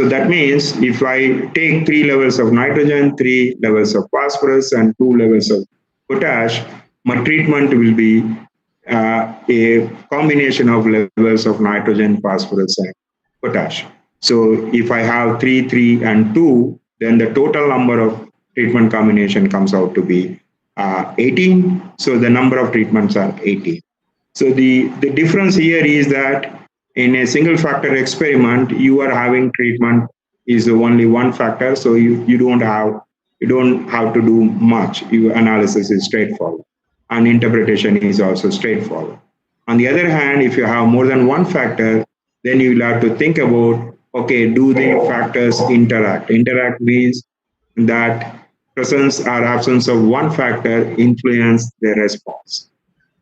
that means if I take 3 levels of nitrogen, 3 levels of phosphorus, and 2 levels of potash, my treatment will be a combination of levels of nitrogen, phosphorus, and potash. So if I have 3, 3, and 2, then the total number of treatment combination comes out to be 18. So the number of treatments are 18. So the difference here is that in a single factor experiment, you are having treatment is only one factor, so you don't have to do much. Your analysis is straightforward, and interpretation is also straightforward. On the other hand, if you have more than one factor, then you will have to think about, okay, do the factors interact? Interact means that presence or absence of one factor influence the response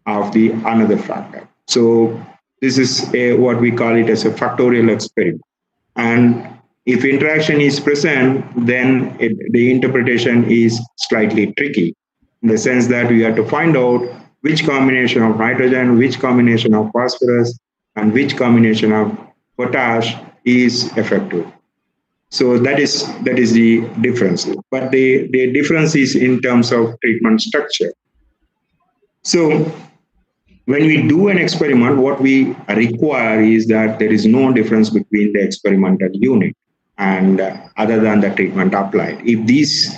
of the another factor. So this is what we call it as a factorial experiment. And if interaction is present, then the interpretation is slightly tricky, in the sense that we have to find out which combination of nitrogen, which combination of phosphorus, and which combination of potash is effective. So that is the difference. But the difference is in terms of treatment structure. So when we do an experiment, what we require is that there is no difference between the experimental unit and other than the treatment applied. If this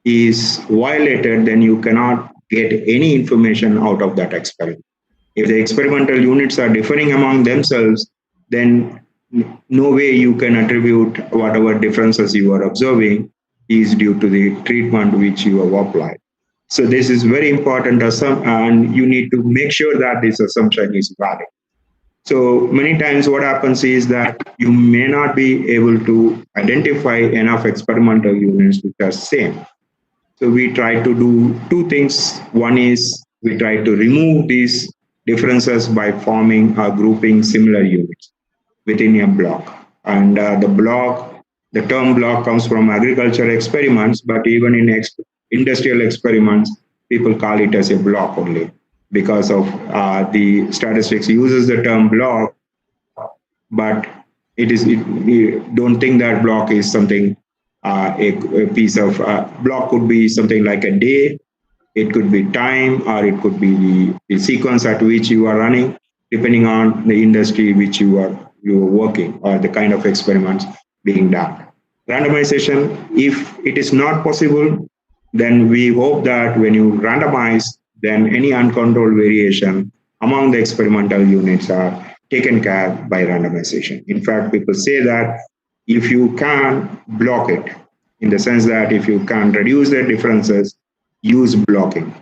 is violated, then you cannot get any information out of that experiment. If the experimental units are differing among themselves, then no way you can attribute whatever differences you are observing is due to the treatment which you have applied. So this is very important, and you need to make sure that this assumption is valid. So many times what happens is that you may not be able to identify enough experimental units which are same. So we try to do two things. One is we try to remove these differences by forming or grouping similar units within a block. And the term block comes from agriculture experiments, but even in industrial experiments, people call it as a block only because of the statistics uses the term block, but you don't think that block is something, a piece of block could be something like a day, it could be time, or it could be the sequence at which you are running, depending on the industry which you are working or the kind of experiments being done. Randomization, if it is not possible, then we hope that when you randomize, then any uncontrolled variation among the experimental units are taken care by randomization. In fact, people say that if you can block it, in the sense that if you can reduce the differences, use blocking.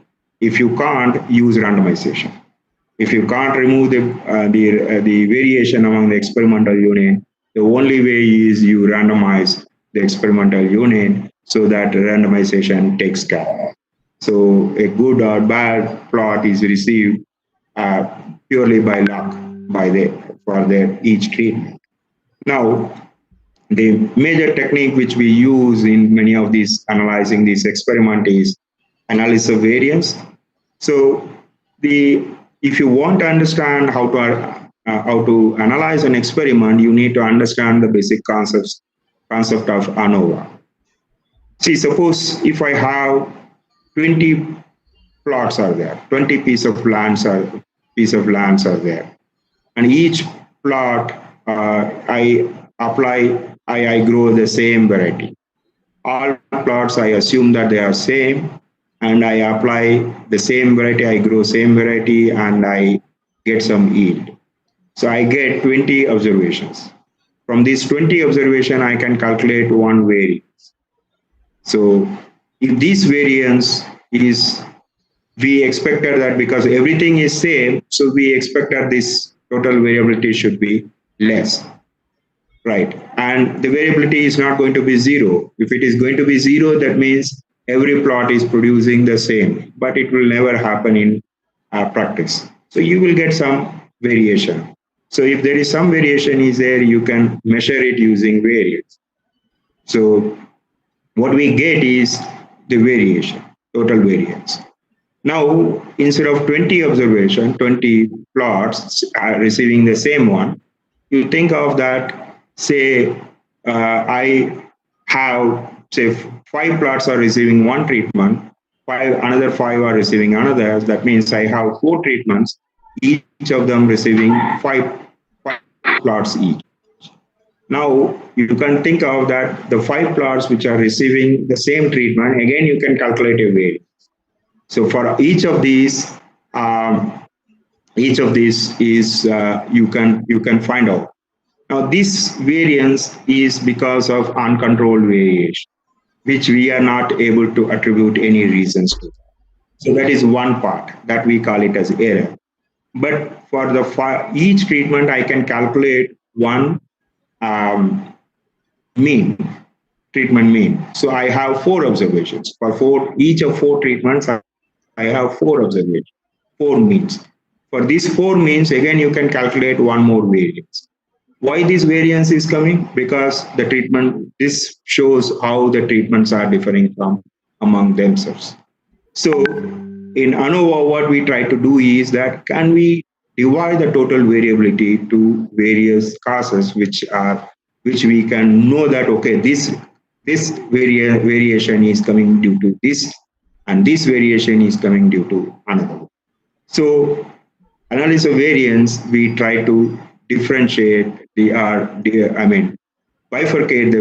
If you can't, use randomization. If you can't remove the variation among the experimental unit, the only way is you randomize the experimental unit so that randomization takes care. So a good or bad plot is received purely by luck for each treatment. Now, the major technique which we use in many of these analyzing this experiment is analysis of variance. So if you want to understand how to analyze an experiment, you need to understand the basic concept of ANOVA. See, suppose if I have 20 plots are there, 20 pieces of lands are there. and each plot I grow the same variety. All plots I assume that they are same, and I apply the same variety, I grow same variety, and I get some yield. So I get 20 observations. From these 20 observation, I can calculate one variance. So if this variance is, we expected that because everything is same, so we expect that this total variability should be less, right? And the variability is not going to be zero. If it is going to be zero, that means every plot is producing the same, but it will never happen in practice. So you will get some variation. So if there is some variation is there, you can measure it using variance. So what we get is the variation, total variance. Now, instead of 20 observation, 20 plots are receiving the same one, you think of that, say, I have, say, 5 plots are receiving one treatment, another 5 are receiving another. That means I have 4 treatments, each of them receiving 5 plots each. Now, you can think of that the 5 plots which are receiving the same treatment, again, you can calculate a variance. So for each of these is you can find out. Now this variance is because of uncontrolled variation, which we are not able to attribute any reasons to. So that is one part that we call it as error. But for each treatment, I can calculate one treatment mean. So I have 4 observations. For each of 4 treatments, I have 4 observations, 4 means. For these 4 means, again, you can calculate one more variance. Why this variance is coming? Because the treatment, this shows how the treatments are differing from among themselves. So in ANOVA, what we try to do is that can we divide the total variability to various causes which we can know that, okay, this variation is coming due to this, and this variation is coming due to another. So analysis of variance, we try to differentiate bifurcate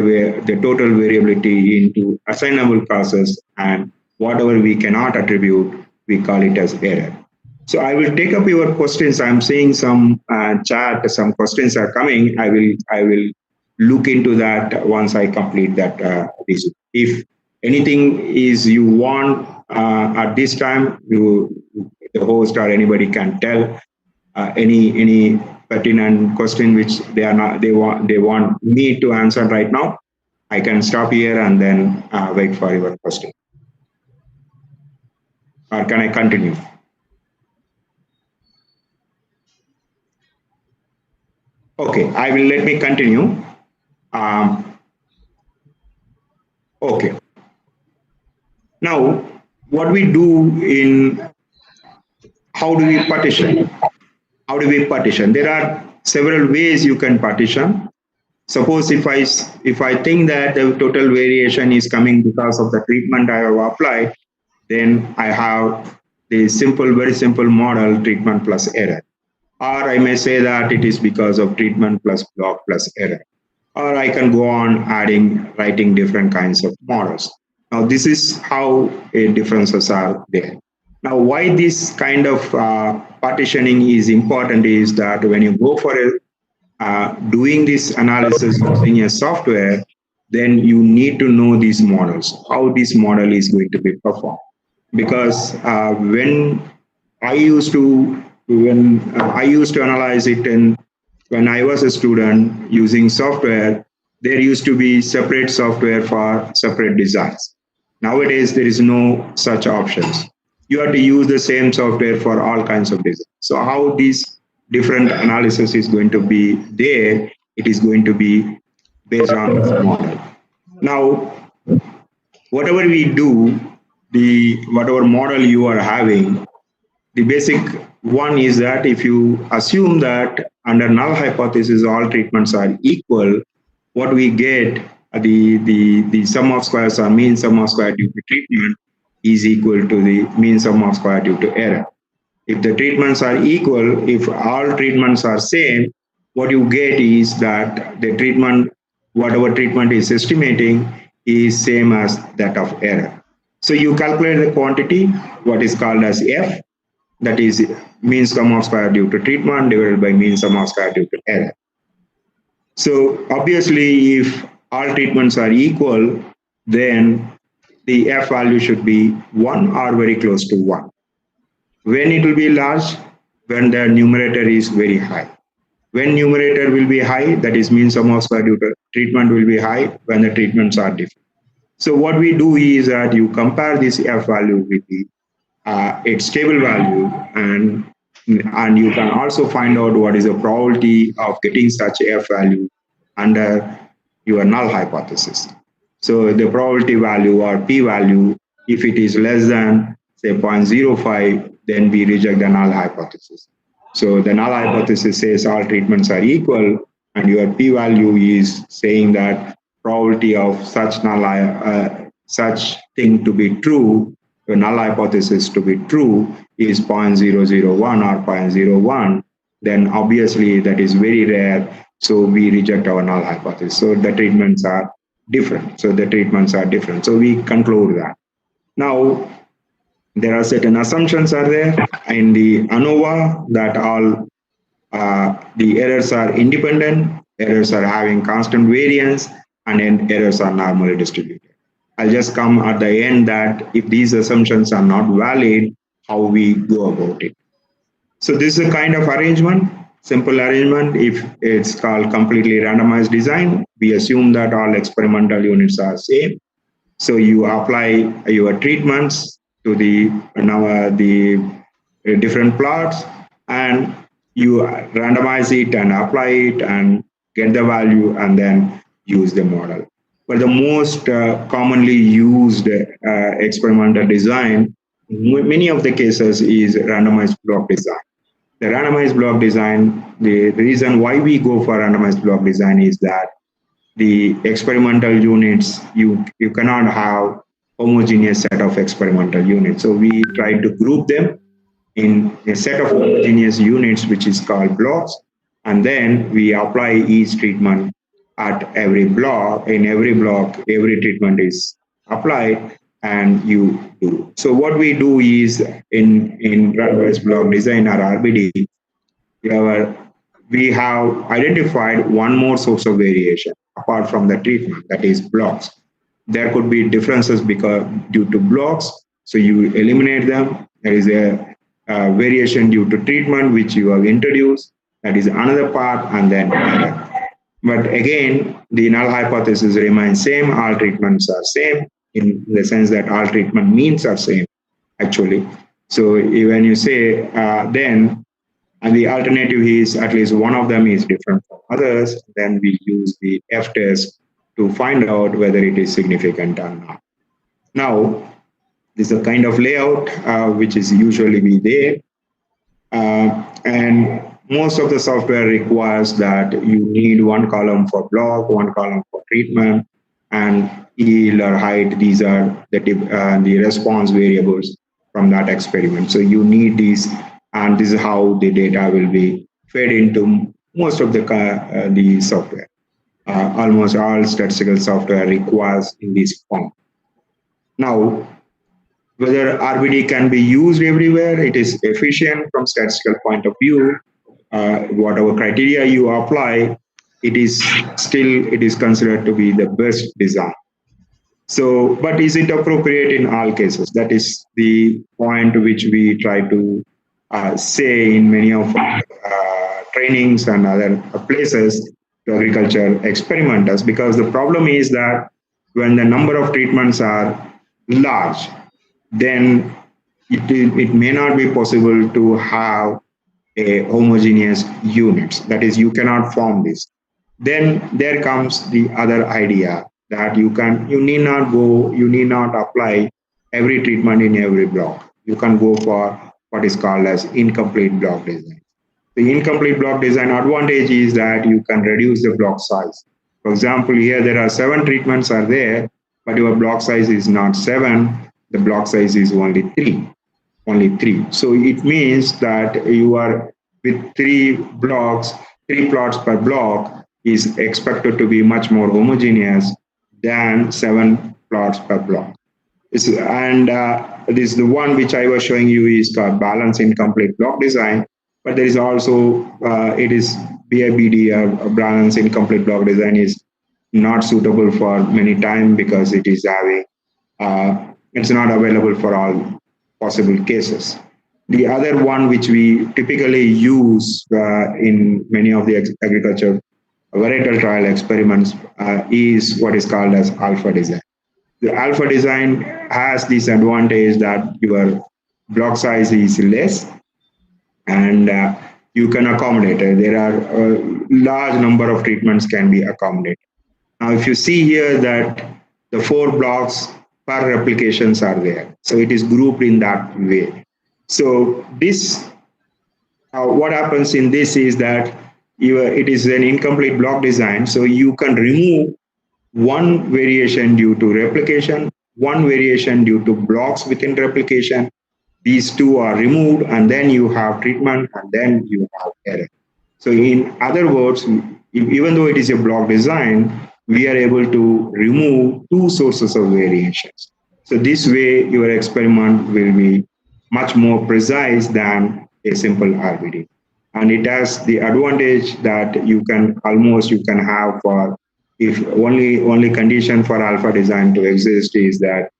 the total variability into assignable causes, and whatever we cannot attribute, we call it as error. So I will take up your questions. I'm seeing some chat, some questions are coming. I will look into that once I complete that. If anything is you want at this time, the host or anybody can tell any pertinent question which they want me to answer right now. I can stop here and then wait for your question. Or can I continue? Okay, let me continue. Okay. Now, what we do how do we partition? How do we partition? There are several ways you can partition. Suppose if I think that the total variation is coming because of the treatment I have applied, then I have the very simple model, treatment plus error. Or I may say that it is because of treatment plus block plus error. Or I can go on writing different kinds of models. Now, this is how differences are there. Now, why this kind of partitioning is important is that when you go for doing this analysis using a software, then you need to know these models, how this model is going to be performed. Because when I used to analyze it, and when I was a student using software, there used to be separate software for separate designs. Nowadays, there is no such options. You have to use the same software for all kinds of designs. So how this different analysis is going to be there, it is going to be based on this model. Now, whatever we do, whatever model you are having, the basic one is that if you assume that under null hypothesis all treatments are equal, what we get, the sum of squares or mean sum of square due to treatment is equal to the mean sum of square due to error. If the treatments are equal, if all treatments are same, what you get is that the treatment, whatever treatment is estimating, is same as that of error. So you calculate the quantity, what is called as F, that is mean sum of square due to treatment divided by mean sum of square due to error. So obviously, if all treatments are equal, then the F value should be 1 or very close to 1. When it will be large? When the numerator is very high. When numerator will be high, that is mean sum of square due to treatment will be high when the treatments are different. So what we do is that you compare this F value with the its stable value, and you can also find out what is the probability of getting such F value under your null hypothesis. So the probability value or p value, if it is less than say 0.05, then we reject the null hypothesis. So the null hypothesis says all treatments are equal, and your p value is saying that probability of such such thing to be true, the null hypothesis to be true, is 0.001 or 0.01, then obviously that is very rare. So we reject our null hypothesis. So the treatments are different. So we conclude that. Now, there are certain assumptions are there in the ANOVA that all the errors are independent, errors are having constant variance, and then errors are normally distributed. I'll just come at the end that if these assumptions are not valid, how we go about it. So this is a kind of arrangement, simple arrangement. If it's called completely randomized design, we assume that all experimental units are same. So you apply your treatments to the different plots, and you randomize it and apply it and get the value and then use the model. But the most commonly used experimental design, many of the cases, is randomized block design. The randomized block design, the reason why we go for randomized block design is that the experimental units, you cannot have homogeneous set of experimental units. So we try to group them in a set of homogeneous units, which is called blocks, and then we apply each treatment at every block. In every block, every treatment is applied, and you do. So what we do is in randomized block design or RBD, we have identified one more source of variation apart from the treatment, that is blocks. There could be differences due to blocks, so you eliminate them. There is a variation due to treatment which you have introduced. That is another part, and then error. But again, the null hypothesis remains same. All treatments are same in the sense that all treatment means are same, actually. So when you say then, and the alternative is at least one of them is different from others, then we use the F test to find out whether it is significant or not. Now, this is a kind of layout which is usually be there. And most of the software requires that you need one column for block, one column for treatment, and yield or height. These are the response variables from that experiment. So you need these, and this is how the data will be fed into most of the software. Almost all statistical software requires in this form. Now, whether RBD can be used everywhere, it is efficient from statistical point of view. Whatever criteria you apply, it is considered to be the best design. So, but is it appropriate in all cases? That is the point which we try to say in many of our trainings and other places to agriculture experimenters, because the problem is that when the number of treatments are large, then it may not be possible to have a homogeneous units. That is, you cannot form this. Then there comes the other idea that you need not apply every treatment in every block. You can go for what is called as incomplete block design. The incomplete block design advantage is that you can reduce the block size. For example, here there are 7 treatments are there, but your block size is not 7. The block size is only 3. only 3. So it means that you are with 3 plots per block is expected to be much more homogeneous than 7 plots per block. And this the one which I was showing you is called balance incomplete block design, but there is also it is BIBD, balance incomplete block design is not suitable for many time because it is having it's not available for all possible cases. The other one which we typically use in many of the agriculture varietal trial experiments is what is called as alpha design. The alpha design has this advantage that your block size is less and you can accommodate it. There are a large number of treatments can be accommodated. Now, if you see here that the 4 blocks per replications are there, so it is grouped in that way. So this, what happens in this is that it is an incomplete block design, so you can remove one variation due to replication, one variation due to blocks within replication. These 2 are removed, and then you have treatment, and then you have error. So in other words, even though it is a block design, we are able to remove 2 sources of variations. So this way, your experiment will be much more precise than a simple RBD. And it has the advantage that you can have for, if only condition for alpha design to exist is that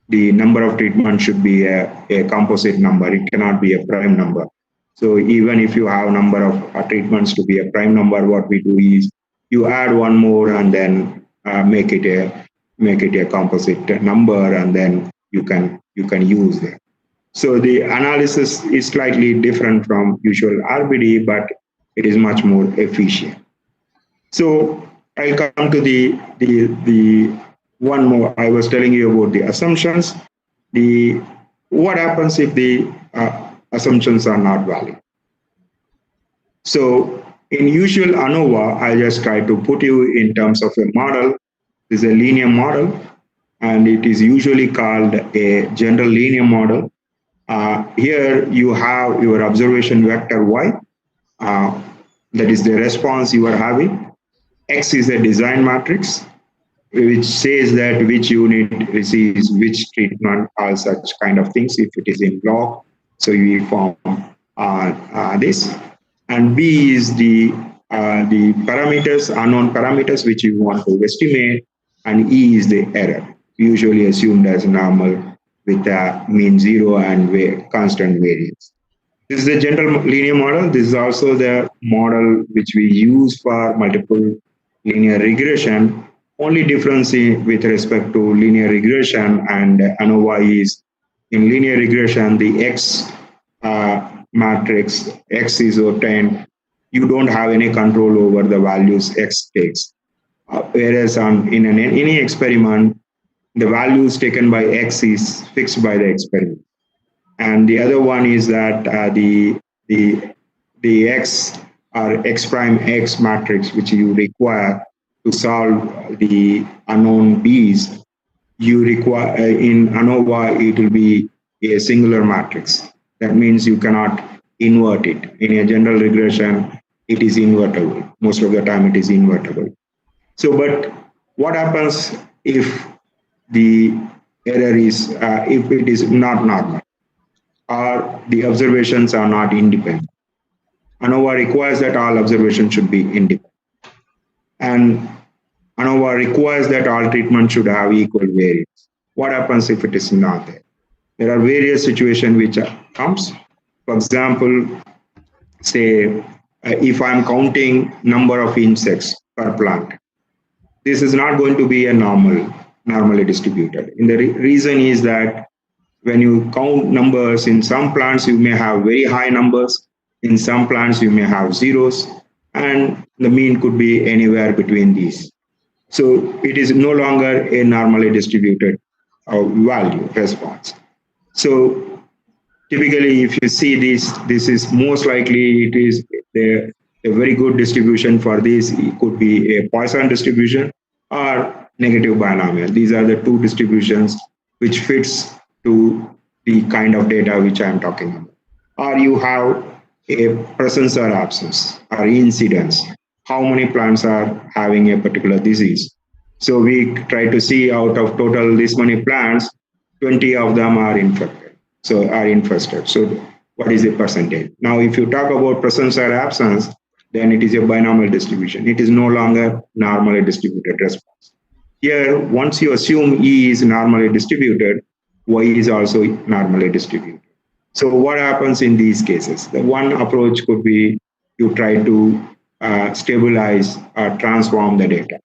the number of treatments should be a composite number. It cannot be a prime number. So even if you have number of treatments to be a prime number, what we do is you add one more and then make it a composite number, and then you can use it. So the analysis is slightly different from usual RBD, but it is much more efficient. So I'll come to the one more. I was telling you about the assumptions. What happens if the assumptions are not valid? So in usual ANOVA, I just try to put you in terms of a model. This is a linear model, and it is usually called a general linear model. Here you have your observation vector y, that is the response you are having. X is a design matrix, which says that which unit receives which treatment, all such kind of things. If it is in block, so you form this. And B is the parameters, unknown parameters, which you want to estimate. And E is the error, usually assumed as normal with a mean 0 and constant variance. This is the general linear model. This is also the model which we use for multiple linear regression. Only difference with respect to linear regression and ANOVA is in linear regression, the X matrix, X is obtained. You don't have any control over the values X takes. Whereas in any experiment, the values taken by X is fixed by the experiment. And the other one is that the X or X prime X matrix, which you require to solve the unknown B's, you require in ANOVA, it will be a singular matrix. That means you cannot invert it. In a general regression, it is invertible. Most of the time it is invertible. So, but what happens if the error is, if it is not normal or the observations are not independent? ANOVA requires that all observations should be independent. And ANOVA requires that all treatments should have equal variance. What happens if it is not there? There are various situations which comes. For example, say if I'm counting number of insects per plant, this is not going to be a normally distributed. And the reason is that when you count numbers, in some plants you may have very high numbers, in some plants you may have zeros, and the mean could be anywhere between these. So it is no longer a normally distributed value response. So typically, if you see this is most likely it is a very good distribution for this. It could be a Poisson distribution or negative binomial. These are the two distributions which fits to the kind of data which I'm talking about. Or you have a presence or absence or incidence. How many plants are having a particular disease? So we try to see out of total this many plants, 20 of them are infected. So are infested. So what is the percentage? Now, if you talk about presence or absence, then it is a binomial distribution. It is no longer normally distributed response. Here, once you assume E is normally distributed, Y is also normally distributed. So what happens in these cases? The one approach could be you try to stabilize or transform the data.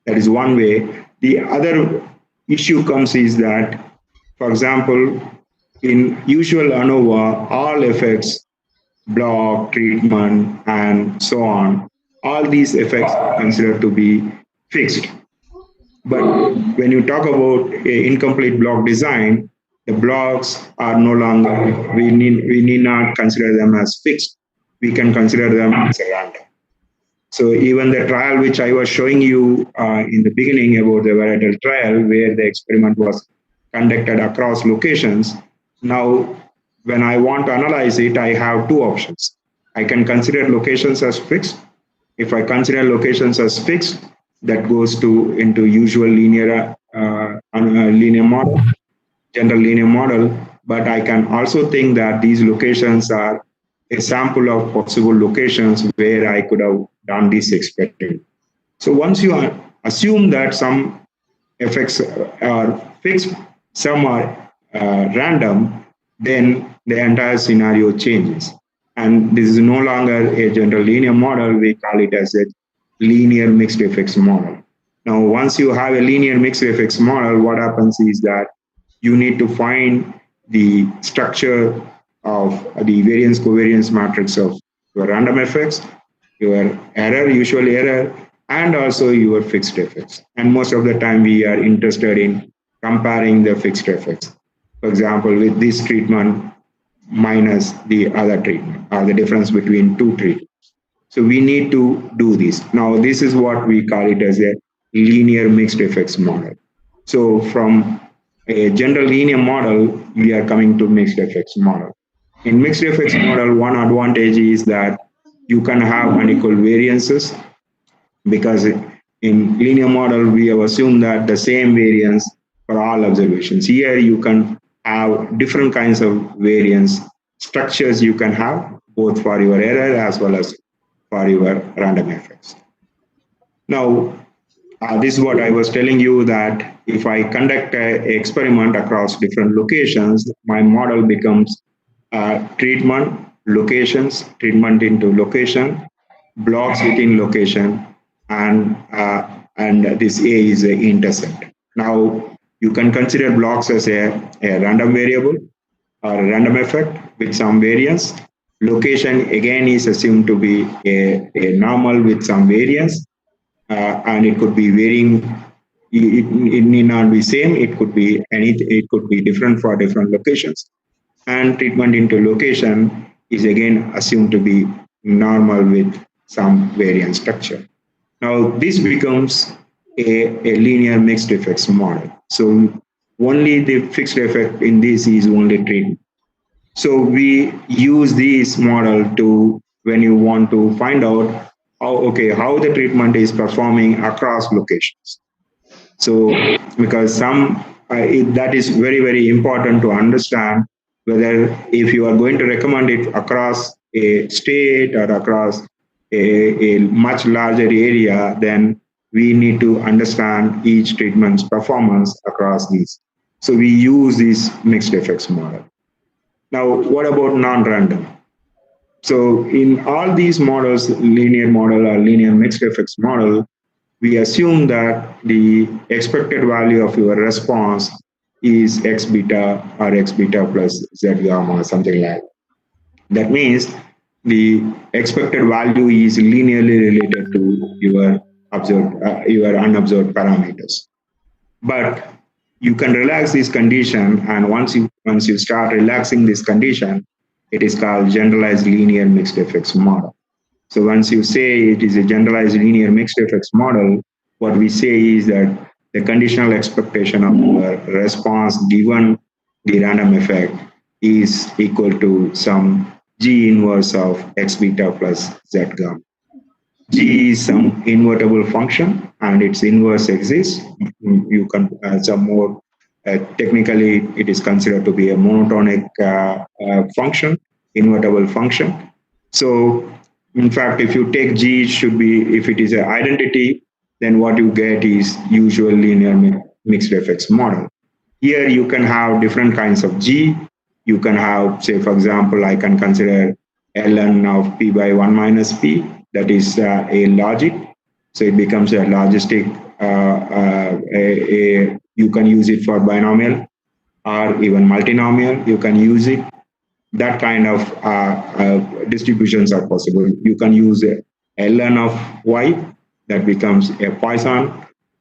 That is one way. The other issue comes is that, for example, in usual ANOVA, all effects, block, treatment, and so on, all these effects are considered to be fixed. But when you talk about a incomplete block design, the blocks are no longer, we need not consider them as fixed. We can consider them as a random. So even the trial which I was showing you in the beginning about the varietal trial, where the experiment was conducted across locations, now when I want to analyze it, I have two options. I can consider locations as fixed. If I consider locations as fixed, that goes into usual linear model, general linear model. But I can also think that these locations are a sample of possible locations where I could have done this experiment. So once you assume that some effects are fixed, some are random, then the entire scenario changes. And this is no longer a general linear model. We call it as a linear mixed effects model. Now, once you have a linear mixed effects model, what happens is that you need to find the structure of the variance covariance matrix of your random effects, your error, usual error, and also your fixed effects. And most of the time we are interested in comparing the fixed effects. For example, with this treatment minus the other treatment, or the difference between two treatments. So we need to do this. Now, this is what we call it as a linear mixed effects model. So from a general linear model, we are coming to mixed effects model. In mixed effects model, one advantage is that you can have unequal variances, because in linear model, we have assumed that the same variance for all observations. Here, you can have different kinds of variance structures you can have, both for your error as well as for your random effects. Now, this is what I was telling you, that if I conduct an experiment across different locations, my model becomes treatment, locations, treatment into location, blocks within location, and this A is an intercept. Now, you can consider blocks as a random variable or a random effect with some variance. Location again is assumed to be a normal with some variance, and it could be varying. It need not be same. It could be anything. It could be different for different locations. And treatment into location is again assumed to be normal with some variance structure. Now this becomes a linear mixed effects model. So only the fixed effect in this is only treatment. So we use this model to, when you want to find out how the treatment is performing across locations. So because that is very, very important to understand, whether if you are going to recommend it across a state or across a much larger area, then we need to understand each treatment's performance across these. So we use this mixed effects model. Now, what about non-random? So in all these models, linear model or linear mixed effects model, we assume that the expected value of your response is x beta or x beta plus z gamma, something like that. That means the expected value is linearly related to your unobserved parameters. But you can relax this condition, and once you start relaxing this condition, it is called generalized linear mixed effects model. So once you say it is a generalized linear mixed effects model, what we say is that the conditional expectation of your response given the random effect is equal to some G inverse of x beta plus z gamma. G is some invertible function and its inverse exists. You can some more technically it is considered to be a monotonic function, invertible function. So in fact, if you take G, it should be, if it is an identity, then what you get is usual linear mixed effects model. Here you can have different kinds of G. You can have, say, for example, I can consider ln of p by 1 minus p, that is a logic. So it becomes a logistic, you can use it for binomial or even multinomial. You can use it. That kind of distributions are possible. You can use a ln of y, that becomes a Poisson.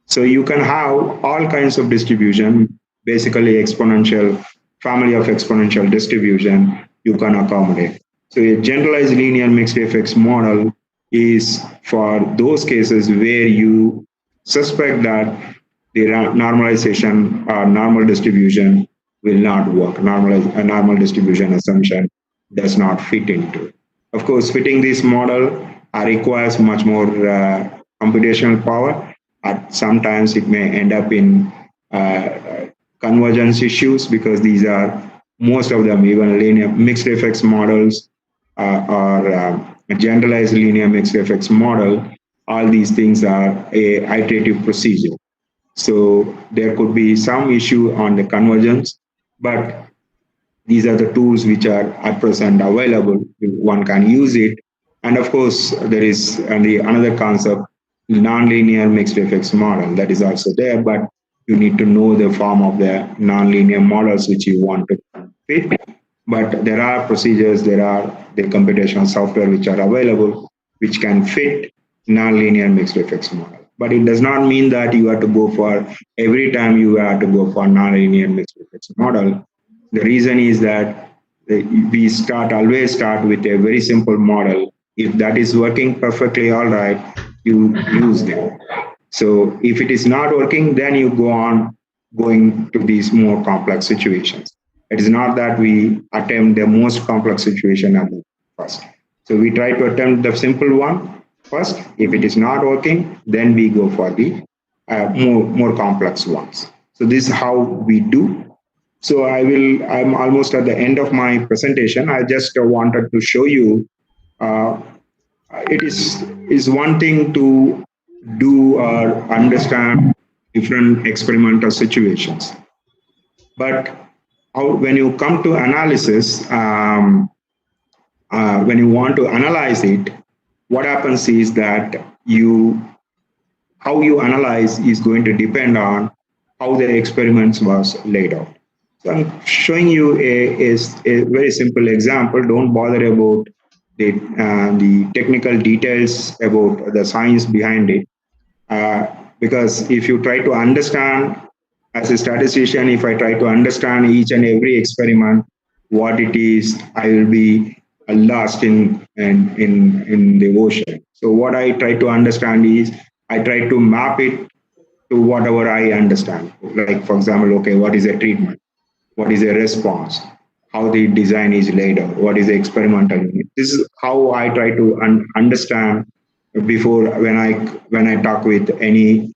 So you can have all kinds of distribution, basically exponential, family of exponential distribution you can accommodate. So a generalized linear mixed effects model is for those cases where you suspect that the normalization or normal distribution will not work. A normal distribution assumption does not fit into it. Of course, fitting this model requires much more computational power. Sometimes it may end up in convergence issues, because these are, most of them, even linear mixed effects models or a generalized linear mixed effects model, all these things are a iterative procedure. So there could be some issue on the convergence, but these are the tools which are at present available. One can use it. And of course, there is another concept, nonlinear mixed effects model, that is also there, but you need to know the form of the nonlinear models which you want to fit. But there are procedures, there are the computational software which are available, which can fit nonlinear mixed effects model. But it does not mean that you have to go for, every time you have to go for nonlinear mixed effects model. The reason is that we always start with a very simple model. If that is working perfectly all right, you use them. So if it is not working, then you go on going to these more complex situations. It is not that we attempt the most complex situation at the first. So we try to attempt the simple one first. If it is not working, then we go for the more complex ones. So this is how we do. So I'm almost at the end of my presentation. I just wanted to show you, it is one thing to do or understand different experimental situations. But when you come to analysis, when you want to analyze it, what happens is that how you analyze is going to depend on how the experiments was laid out. So I'm showing you a very simple example. Don't bother about the technical details about the science behind it. Because if you try to understand, as a statistician, if I try to understand each and every experiment, what it is, I will be lost in the ocean. So what I try to understand is, I try to map it to whatever I understand. Like, for example, okay, what is a treatment? What is a response? How the design is laid out? What is the experimental unit? This is how I try to understand before when I talk with any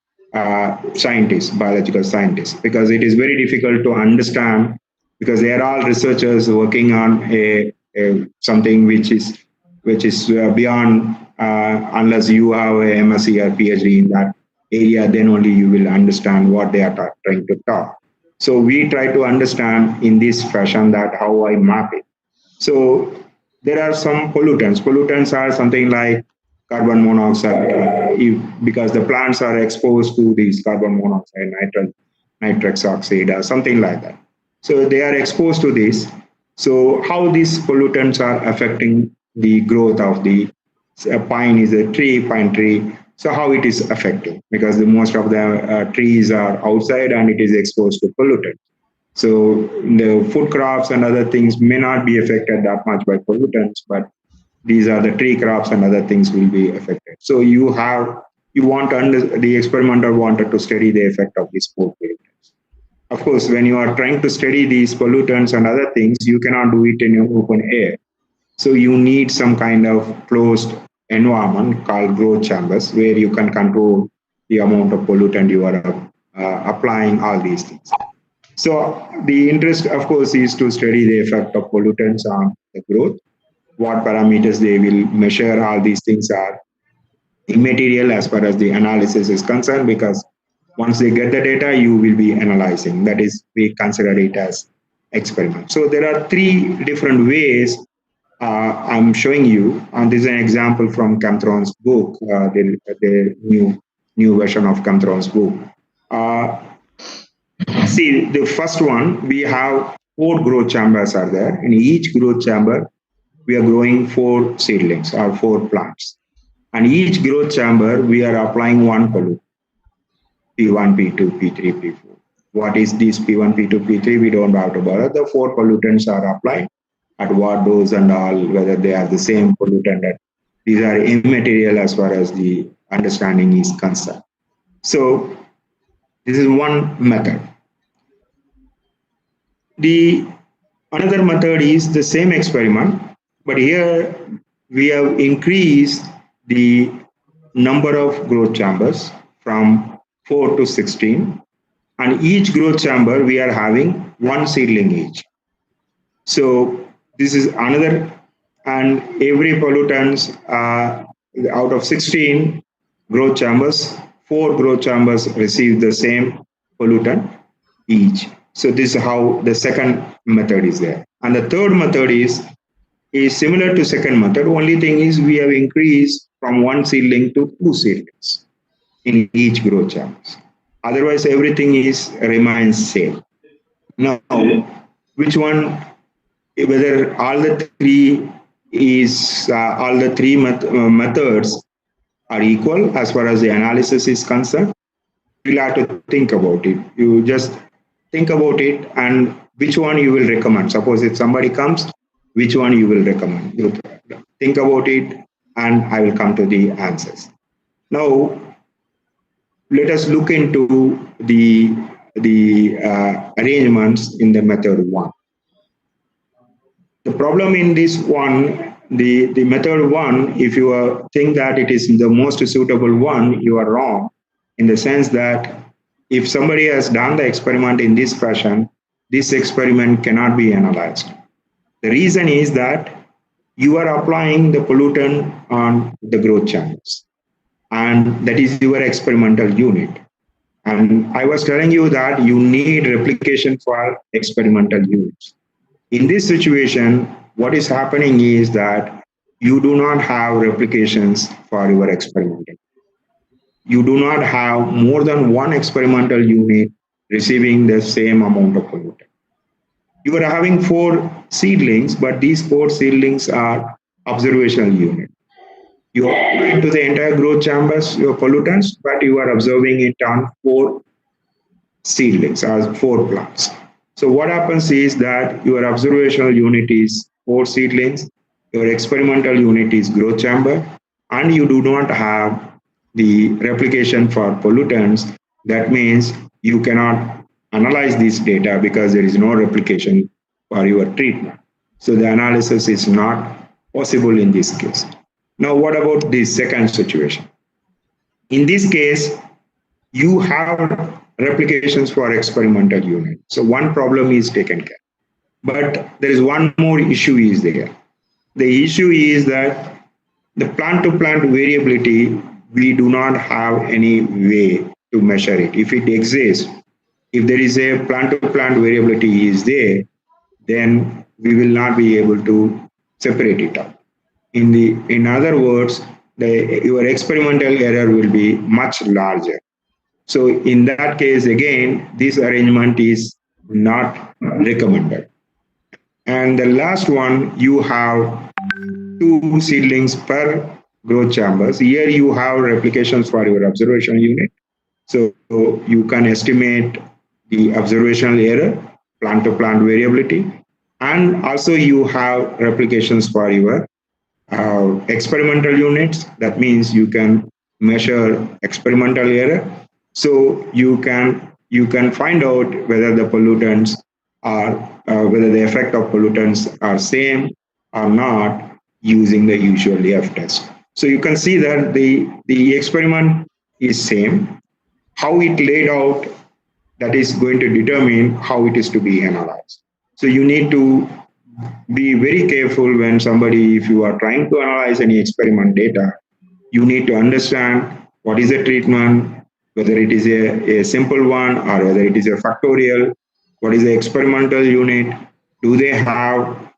scientist, biological scientist, because it is very difficult to understand, because they are all researchers working on something which is beyond, unless you have a MSc or PhD in that area, then only you will understand what they are trying to talk. So we try to understand in this fashion that how I map it. So there are some pollutants. Pollutants are something like carbon monoxide, because the plants are exposed to these carbon monoxide, nitrous oxide, or something like that. So they are exposed to this. So how these pollutants are affecting the growth of the pine is a pine tree. So how it is affecting, because most of the trees are outside and it is exposed to pollutants. So the food crops and other things may not be affected that much by pollutants, but these are the tree crops and other things will be affected. So the experimenter wanted to study the effect of these food pollutants. Of course, when you are trying to study these pollutants and other things, you cannot do it in open air. So you need some kind of closed environment called growth chambers where you can control the amount of pollutant you are applying, all these things. So the interest, of course, is to study the effect of pollutants on the growth, what parameters they will measure, all these things are immaterial as far as the analysis is concerned, because once they get the data, you will be analyzing. That is, we consider it as experiment. So there are three different ways I'm showing you, and this is an example from Camthron's book, the new version of Camthron's book. See, the first one, we have 4 growth chambers are there. In each growth chamber, we are growing 4 seedlings or 4 plants. And each growth chamber, we are applying one pollutant, P1, P2, P3, P4. What is this P1, P2, P3? We don't have to bother. The 4 pollutants are applied at what dose and all, whether they are the same pollutant. These are immaterial as far as the understanding is concerned. So this is one method. Another method is the same experiment, but here we have increased the number of growth chambers from 4 to 16, and each growth chamber we are having 1 seedling each. So this is another, and every pollutants out of 16 growth chambers, 4 growth chambers receive the same pollutant each. So this is how the second method is there. And the third method is similar to second method. Only thing is we have increased from 1 seedling to 2 seedlings in each growth chambers. Otherwise, everything remains same. Now, which one? Whether all the three methods are equal as far as the analysis is concerned, you'll have to think about it. You just think about it and which one you will recommend. Suppose if somebody comes, which one you will recommend? You think about it and I will come to the answers. Now, let us look into the arrangements in the method 1. The problem in this one, the method 1, if you think that it is the most suitable one, you are wrong, in the sense that if somebody has done the experiment in this fashion, this experiment cannot be analyzed. The reason is that you are applying the pollutant on the growth chambers, and that is your experimental unit. And I was telling you that you need replication for experimental units. In this situation, what is happening is that you do not have replications for your experimental. You do not have more than 1 experimental unit receiving the same amount of pollutant. You are having 4 seedlings, but these 4 seedlings are observational unit. You apply into the entire growth chambers your pollutants, but you are observing it on 4 seedlings or 4 plants. So what happens is that your observational unit is 4 seedlings, your experimental unit is growth chamber, and you do not have the replication for pollutants. That means you cannot analyze this data because there is no replication for your treatment. So the analysis is not possible in this case. Now, what about the second situation? In this case, you have replications for experimental unit. So one problem is taken care. But there is one more issue is there. The issue is that the plant-to-plant variability, we do not have any way to measure it. If it exists, if there is a plant-to-plant variability is there, then we will not be able to separate it out. In other words, your experimental error will be much larger. So in that case, again, this arrangement is not recommended. And the last one, you have 2 seedlings per growth chambers. Here you have replications for your observational unit. So you can estimate the observational error, plant-to-plant variability, and also you have replications for your experimental units. That means you can measure experimental error. So you can you can find out whether the pollutants are, whether the effect of pollutants are same or not using the usual F test. So you can see that the experiment is same. How it laid out, that is going to determine how it is to be analyzed. So you need to be very careful when somebody, if you are trying to analyze any experiment data, you need to understand what is the treatment, whether it is a simple one or whether it is a factorial, what is the experimental unit, do they have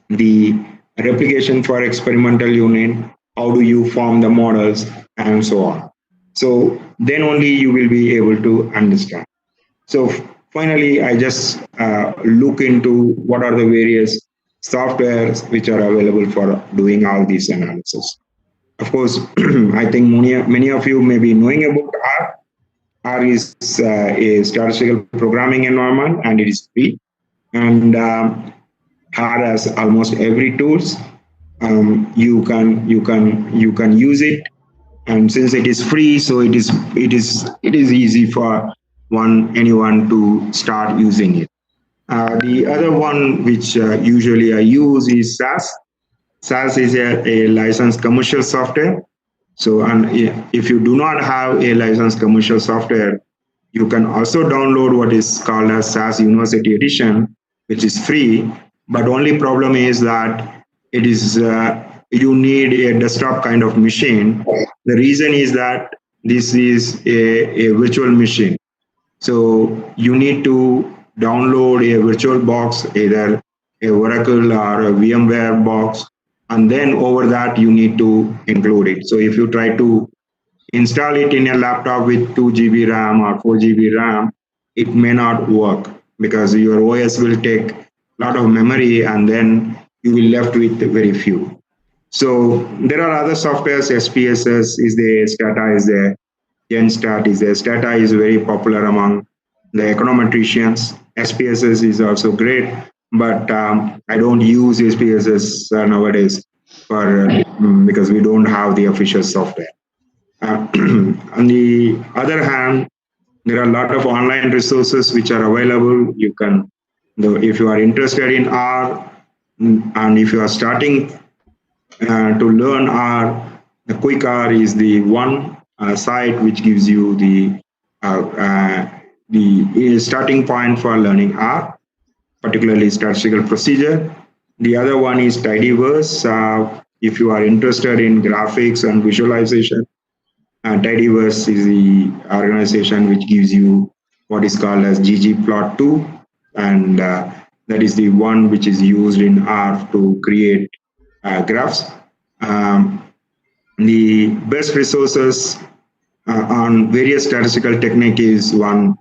the replication for experimental unit, how do you form the models, and so on. So then only you will be able to understand. So finally, I just look into what are the various softwares which are available for doing all these analysis. Of course, I think many of you may be knowing about R. R is a statistical programming environment, and it is free. And R has almost every tools. You can use it, and since it is free, so it is easy for anyone to start using it. The other one which usually I use is SAS. SAS is a licensed commercial software. So, and if you do not have a licensed commercial software, you can also download what is called as SAS University Edition, which is free. But only problem is that it is you need a desktop kind of machine. The reason is that this is a virtual machine. So you need to download a virtual box, either a Oracle or a VMware box, and then over that you need to include it. So if you try to install it in a laptop with 2 GB RAM or 4 GB RAM, it may not work because your OS will take a lot of memory and then you will left with very few. So there are other softwares. SPSS is there, Stata is there, GenStat is there. Stata is very popular among the econometricians. SPSS is also great, but I don't use SPSS nowadays because we don't have the official software. On the other hand, there are a lot of online resources which are available. You can, if you are interested in R, and if you are starting to learn R, the Quick R is the one site which gives you the starting point for learning R, particularly statistical procedure. The other one is Tidyverse. If you are interested in graphics and visualization, Tidyverse is the organization which gives you what is called as ggplot2, and that is the one which is used in R to create graphs. The best resources on various statistical technique is one.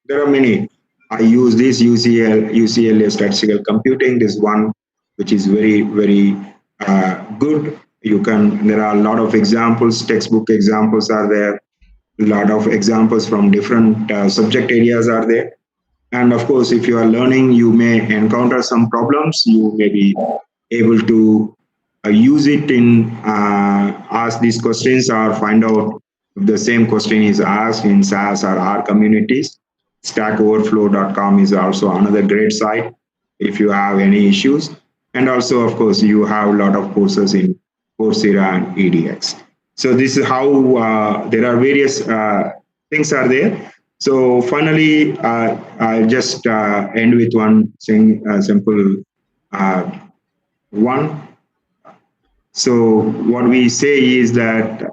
There are many. I use this UCLA statistical computing. This one which is very, very good. There are a lot of examples, textbook examples are there. A lot of examples from different subject areas are there. And of course, if you are learning, you may encounter some problems. You may be able to use it in ask these questions or find out if the same question is asked in SAS or R communities. Stackoverflow.com is also another great site if you have any issues. And also, of course, you have a lot of courses in Coursera and EDX. So this is how there are various things are there. So finally, I'll just end with one thing, simple one. So what we say is that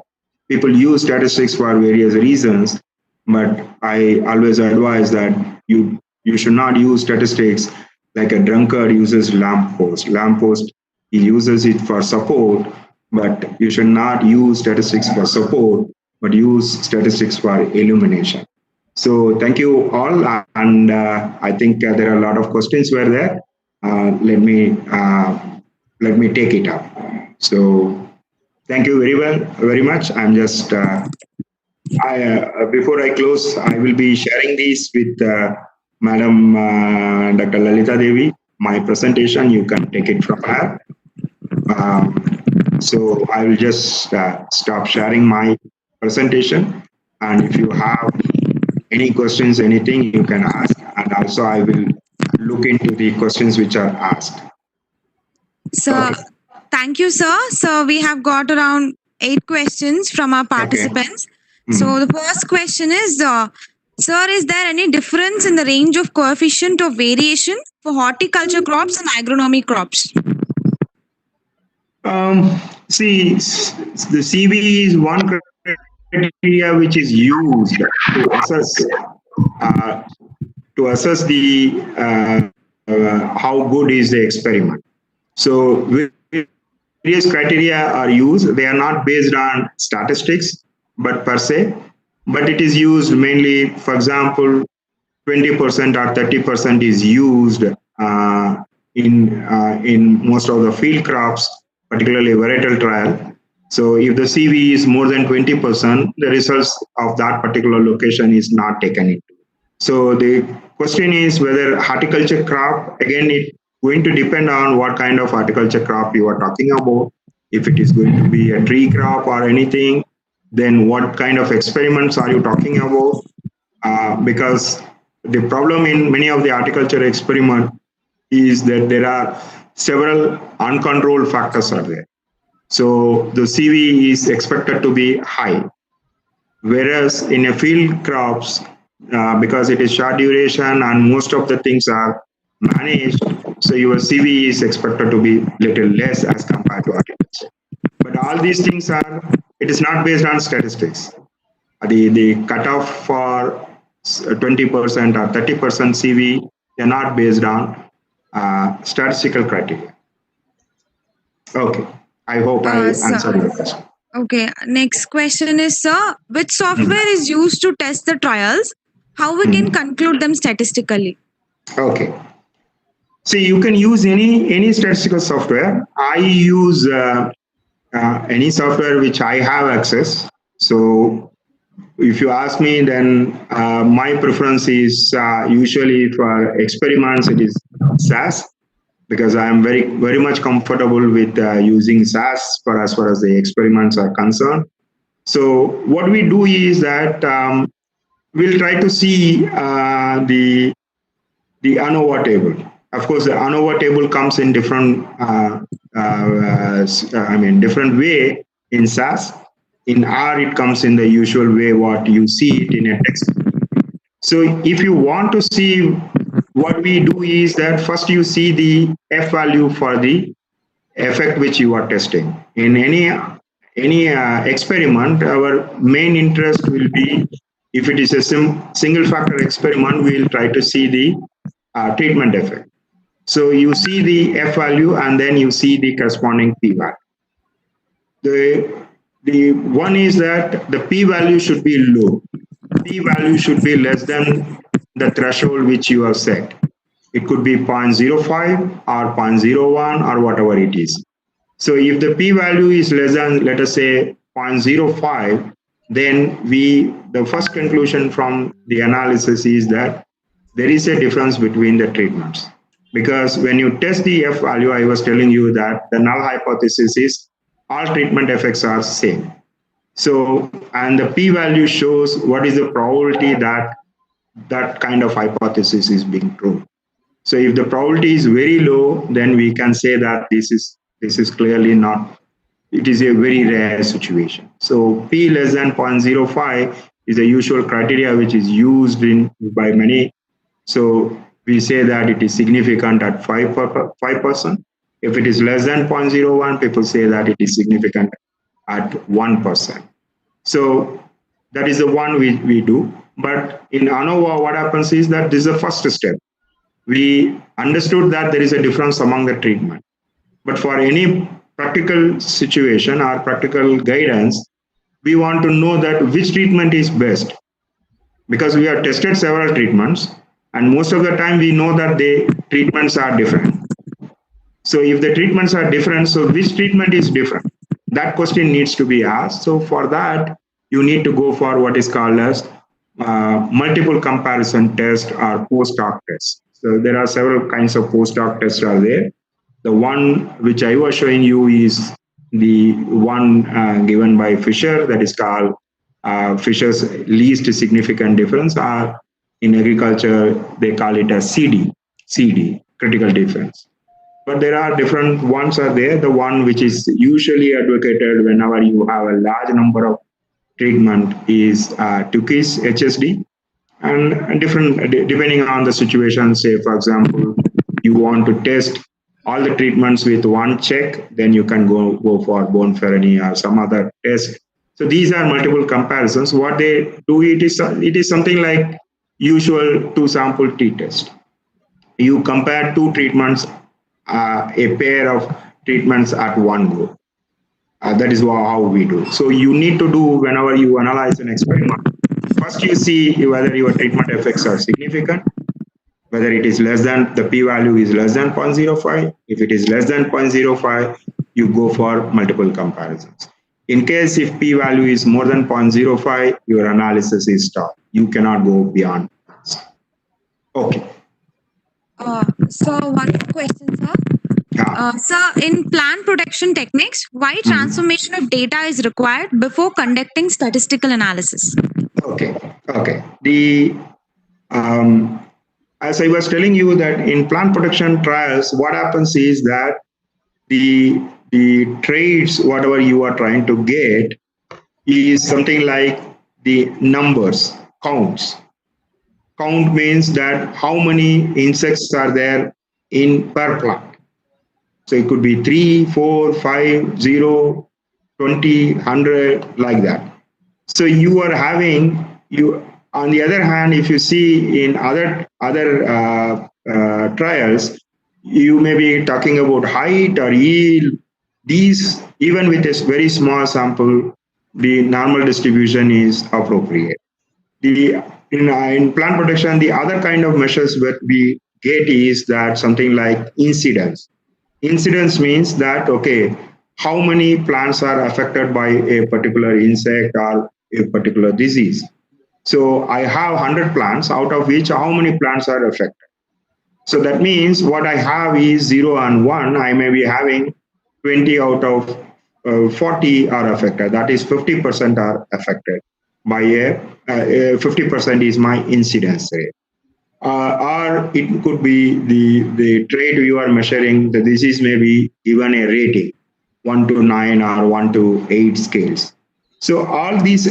people use statistics for various reasons, but I always advise that you should not use statistics like a drunkard uses lamppost. Lamppost, he uses it for support, but you should not use statistics for support, but use statistics for illumination. So thank you all, and I think there are a lot of questions were there. Let me take it up. So thank you very much. I'm just before I close, I will be sharing this with Madam Dr. Lalita Devi. My presentation, you can take it from her. So I will just stop sharing my presentation, and if you have any questions, anything you can ask, and also I will look into the questions which are asked. So, Okay. thank you, sir. So, we have got around 8 questions from our participants. So, the first question is, sir, is there any difference in the range of coefficient of variation for horticulture crops and agronomy crops? See, the CV is one criteria which is used to assess the how good is the experiment. So various criteria are used. They are not based on statistics, but per se, but it is used mainly. For example, 20% or 30% is used in most of the field crops, particularly varietal trial. So if the CV is more than 20%, the results of that particular location is not taken into. So the question is whether horticulture crop, again, it's going to depend on what kind of horticulture crop you are talking about. If it is going to be a tree crop or anything, then what kind of experiments are you talking about? Because the problem in many of the horticulture experiments is that there are several uncontrolled factors are there. So the CV is expected to be high. Whereas in a field crops, because it is short duration and most of the things are managed, so your CV is expected to be little less as compared to horticulture. But all these things are, it is not based on statistics. The cutoff for 20% or 30% CV, they're not based on statistical criteria. Okay, I hope I answered your question. Okay, next question is, sir, which software is used to test the trials? How we can conclude them statistically? Okay. See, you can use any statistical software. I use any software which I have access. So if you ask me, then my preference is usually for experiments, it is SAS, because I am very much comfortable with using SAS for as far as the experiments are concerned. So what we do is that we'll try to see the ANOVA table. Of course, the ANOVA table comes in different different way in SAS. In R, it comes in the usual way what you see it in a text. So if you want to see, what we do is that first you see the F value for the effect which you are testing. In any experiment, our main interest will be, if it is a single factor experiment, we will try to see the treatment effect. So you see the F value and then you see the corresponding P value. The one is that the P value should be low. P value should be less than the threshold which you have set. It could be 0.05 or 0.01 or whatever it is. So if the P value is less than, let us say, 0.05, then the first conclusion from the analysis is that there is a difference between the treatments. Because when you test the F value, I was telling you that the null hypothesis is all treatment effects are same. So, and the P value shows what is the probability that that kind of hypothesis is being true. So if the probability is very low, then we can say that this is clearly not, it is a very rare situation. So P less than 0.05 is the usual criteria which is used by many. So we say that it is significant at 5%. If it is less than 0.01, people say that it is significant at 1%. So that is the one we do. But in ANOVA, what happens is that this is the first step. We understood that there is a difference among the treatment. But for any practical situation or practical guidance, we want to know that which treatment is best. Because we have tested several treatments, and most of the time we know that the treatments are different. So if the treatments are different, so which treatment is different? That question needs to be asked. So for that, you need to go for what is called as multiple comparison test or post-hoc test. So there are several kinds of post-hoc tests are there. The one which I was showing you is the one given by Fisher, that is called Fisher's least significant difference, or in agriculture, they call it a CD, critical difference. But there are different ones are there. The one which is usually advocated whenever you have a large number of treatment is Tukey's HSD, and different depending on the situation. Say, for example, you want to test all the treatments with one check, then you can go for bone ferroni or some other test. So these are multiple comparisons. What they do, it is something like usual two sample t-test. You compare two treatments, a pair of treatments at one go. That is how we do. So you need to do whenever you analyze an experiment. First, you see whether your treatment effects are significant, whether it is less than, the p-value is less than 0.05. If it is less than 0.05, you go for multiple comparisons. In case if p-value is more than 0.05, your analysis is stopped. You cannot go beyond. Okay. So one more question, sir. Sir, in plant protection techniques, why transformation of data is required before conducting statistical analysis? Okay. As I was telling you that in plant protection trials, what happens is that the traits, whatever you are trying to get, is something like the numbers, counts. Count means that how many insects are there in per plant. So it could be 3, 4, 5, 0, 20, 100, like that. So you are having, on the other hand, if you see in other trials, you may be talking about height or yield. These, even with a very small sample, the normal distribution is appropriate. In plant protection, the other kind of measures that we get is that something like incidence. Incidence means that, okay, how many plants are affected by a particular insect or a particular disease. So I have 100 plants, out of which how many plants are affected. So that means what I have is 0 and 1. I may be having 20 out of 40 are affected. That is 50% are affected by 50% is my incidence rate. Or it could be the trait you are measuring, the disease may be given a rating, 1 to 9 or 1 to 8 scales. So all these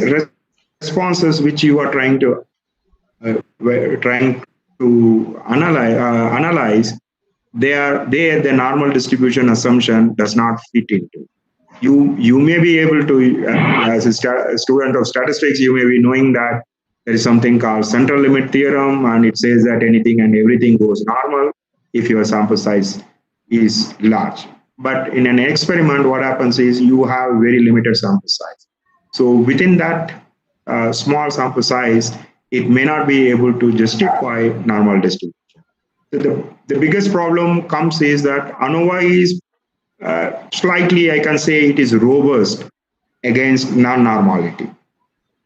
responses which you are trying to analyze, the normal distribution assumption does not fit into. You may be able to, as a student of statistics, you may be knowing that there is something called central limit theorem, and it says that anything and everything goes normal if your sample size is large. But in an experiment, what happens is you have very limited sample size. So within that small sample size, it may not be able to justify normal distribution. So the biggest problem comes is that ANOVA is slightly, I can say it is robust against non-normality.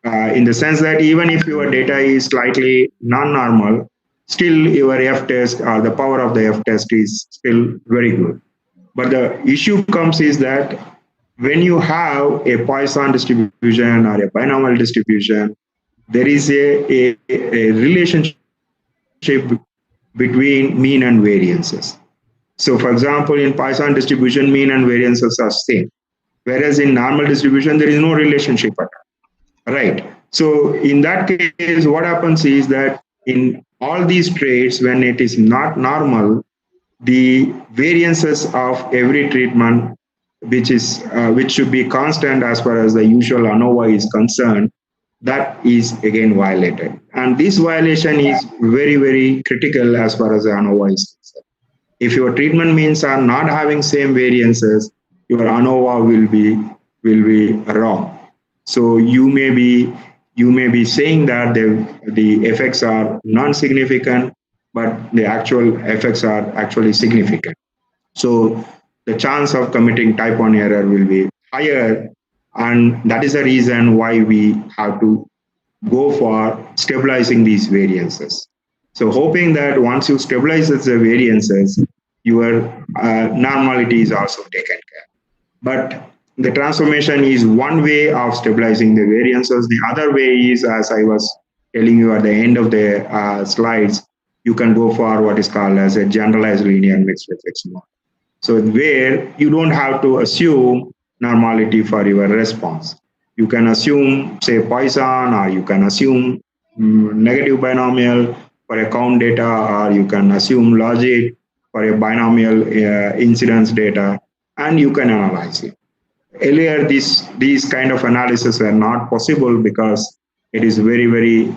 In the sense that even if your data is slightly non-normal, still your F-test or the power of the F-test is still very good. But the issue comes is that when you have a Poisson distribution or a binomial distribution, there is a relationship between mean and variances. So for example, in Poisson distribution, mean and variances are same. Whereas in normal distribution, there is no relationship at all. Right. So in that case, what happens is that in all these traits, when it is not normal, the variances of every treatment, which should be constant as far as the usual ANOVA is concerned, that is again violated. And this violation is very, very critical as far as the ANOVA is concerned. If your treatment means are not having same variances, your ANOVA will be wrong. So you may be saying that the effects are non-significant, but the actual effects are actually significant. So the chance of committing type 1 error will be higher, and that is the reason why we have to go for stabilizing these variances. So hoping that once you stabilize the variances, your normality is also taken care. But The transformation is one way of stabilizing the variances. The other way is, as I was telling you at the end of the slides, you can go for what is called as a generalized linear mixed effects model. So where you don't have to assume normality for your response. You can assume, say, Poisson, or you can assume negative binomial for a count data, or you can assume logic for a binomial incidence data, and you can analyze it. Earlier, these kind of analysis were not possible because it is very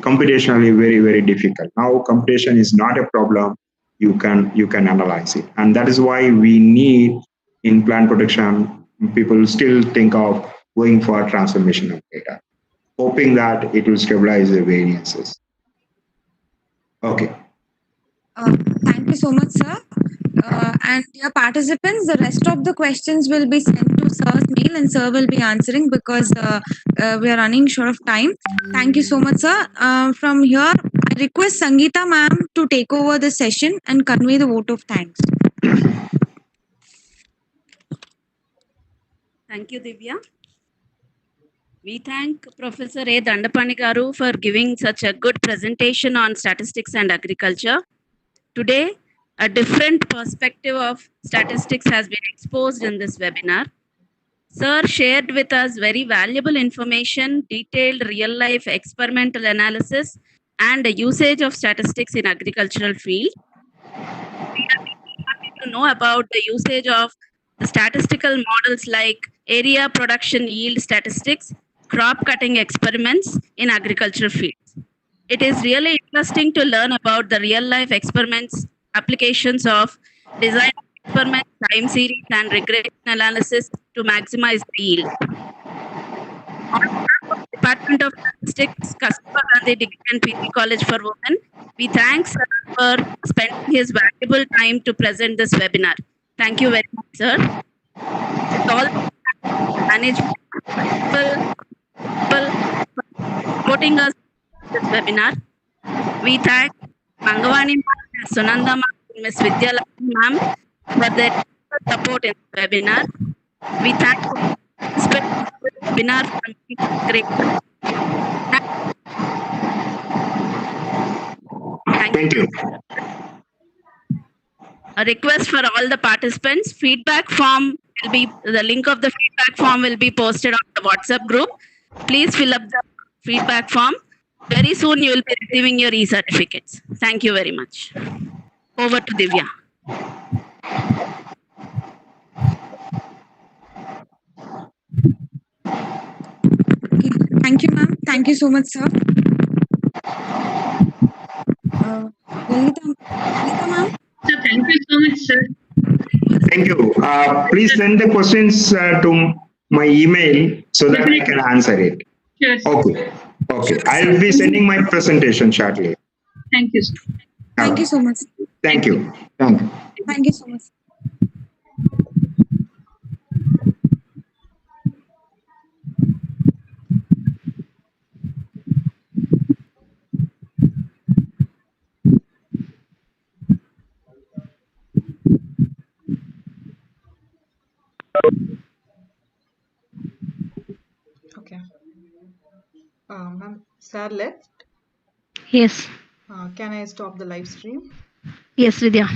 computationally very difficult. Now computation is not a problem. You can analyze it, and that is why we need in plant protection. People still think of going for transformation of data, hoping that it will stabilize the variances. Okay. Thank you so much, sir. And dear participants, the rest of the questions will be sent to sir's mail, and sir will be answering because we are running short of time. Thank you so much, sir. From here, I request Sangeeta ma'am to take over the session and convey the vote of thanks. Thank you, Divya. We thank Professor A. Dandapani Garu for giving such a good presentation on statistics and agriculture. Today, a different perspective of statistics has been exposed in this webinar. Sir shared with us very valuable information, detailed real-life experimental analysis, and the usage of statistics in agricultural field. We are happy to know about the usage of the statistical models like area production yield statistics, crop cutting experiments in agricultural fields. It is really interesting to learn about the real-life experiments, applications of design experiments, time series, and regression analysis to maximize the yield. On behalf of Department of Statistics, Kasturba Gandhi Degree and PG College for Women, we thank sir for spending his valuable time to present this webinar. Thank you very much, sir. With all management people supporting us in this webinar. We thank Mangavani ma'am, Sunanda ma'am, and Ms. Vidya Lakshmi ma'am for their support in the webinar. We thank the participants in the webinar for making great. Thank you. A request for all the participants. Feedback form will be, the link of the feedback form will be posted on the WhatsApp group. Please fill up the feedback form. Very soon you will be receiving your e-certificates. Thank you very much. Over to Divya. Okay. Thank you, ma'am. Thank you so much, sir. Lalita ma'am. Sir, thank you so much, sir. Thank you. Please send the questions to my email so that I can answer it. Sure, sir. Okay. Okay. I'll be sending my presentation shortly. Thank you, sir. Thank you so much. Thank you. Thank you. Thank you so much. Okay. Ma'am, sir left. Yes. Can I stop the live stream? Yes, Vidya.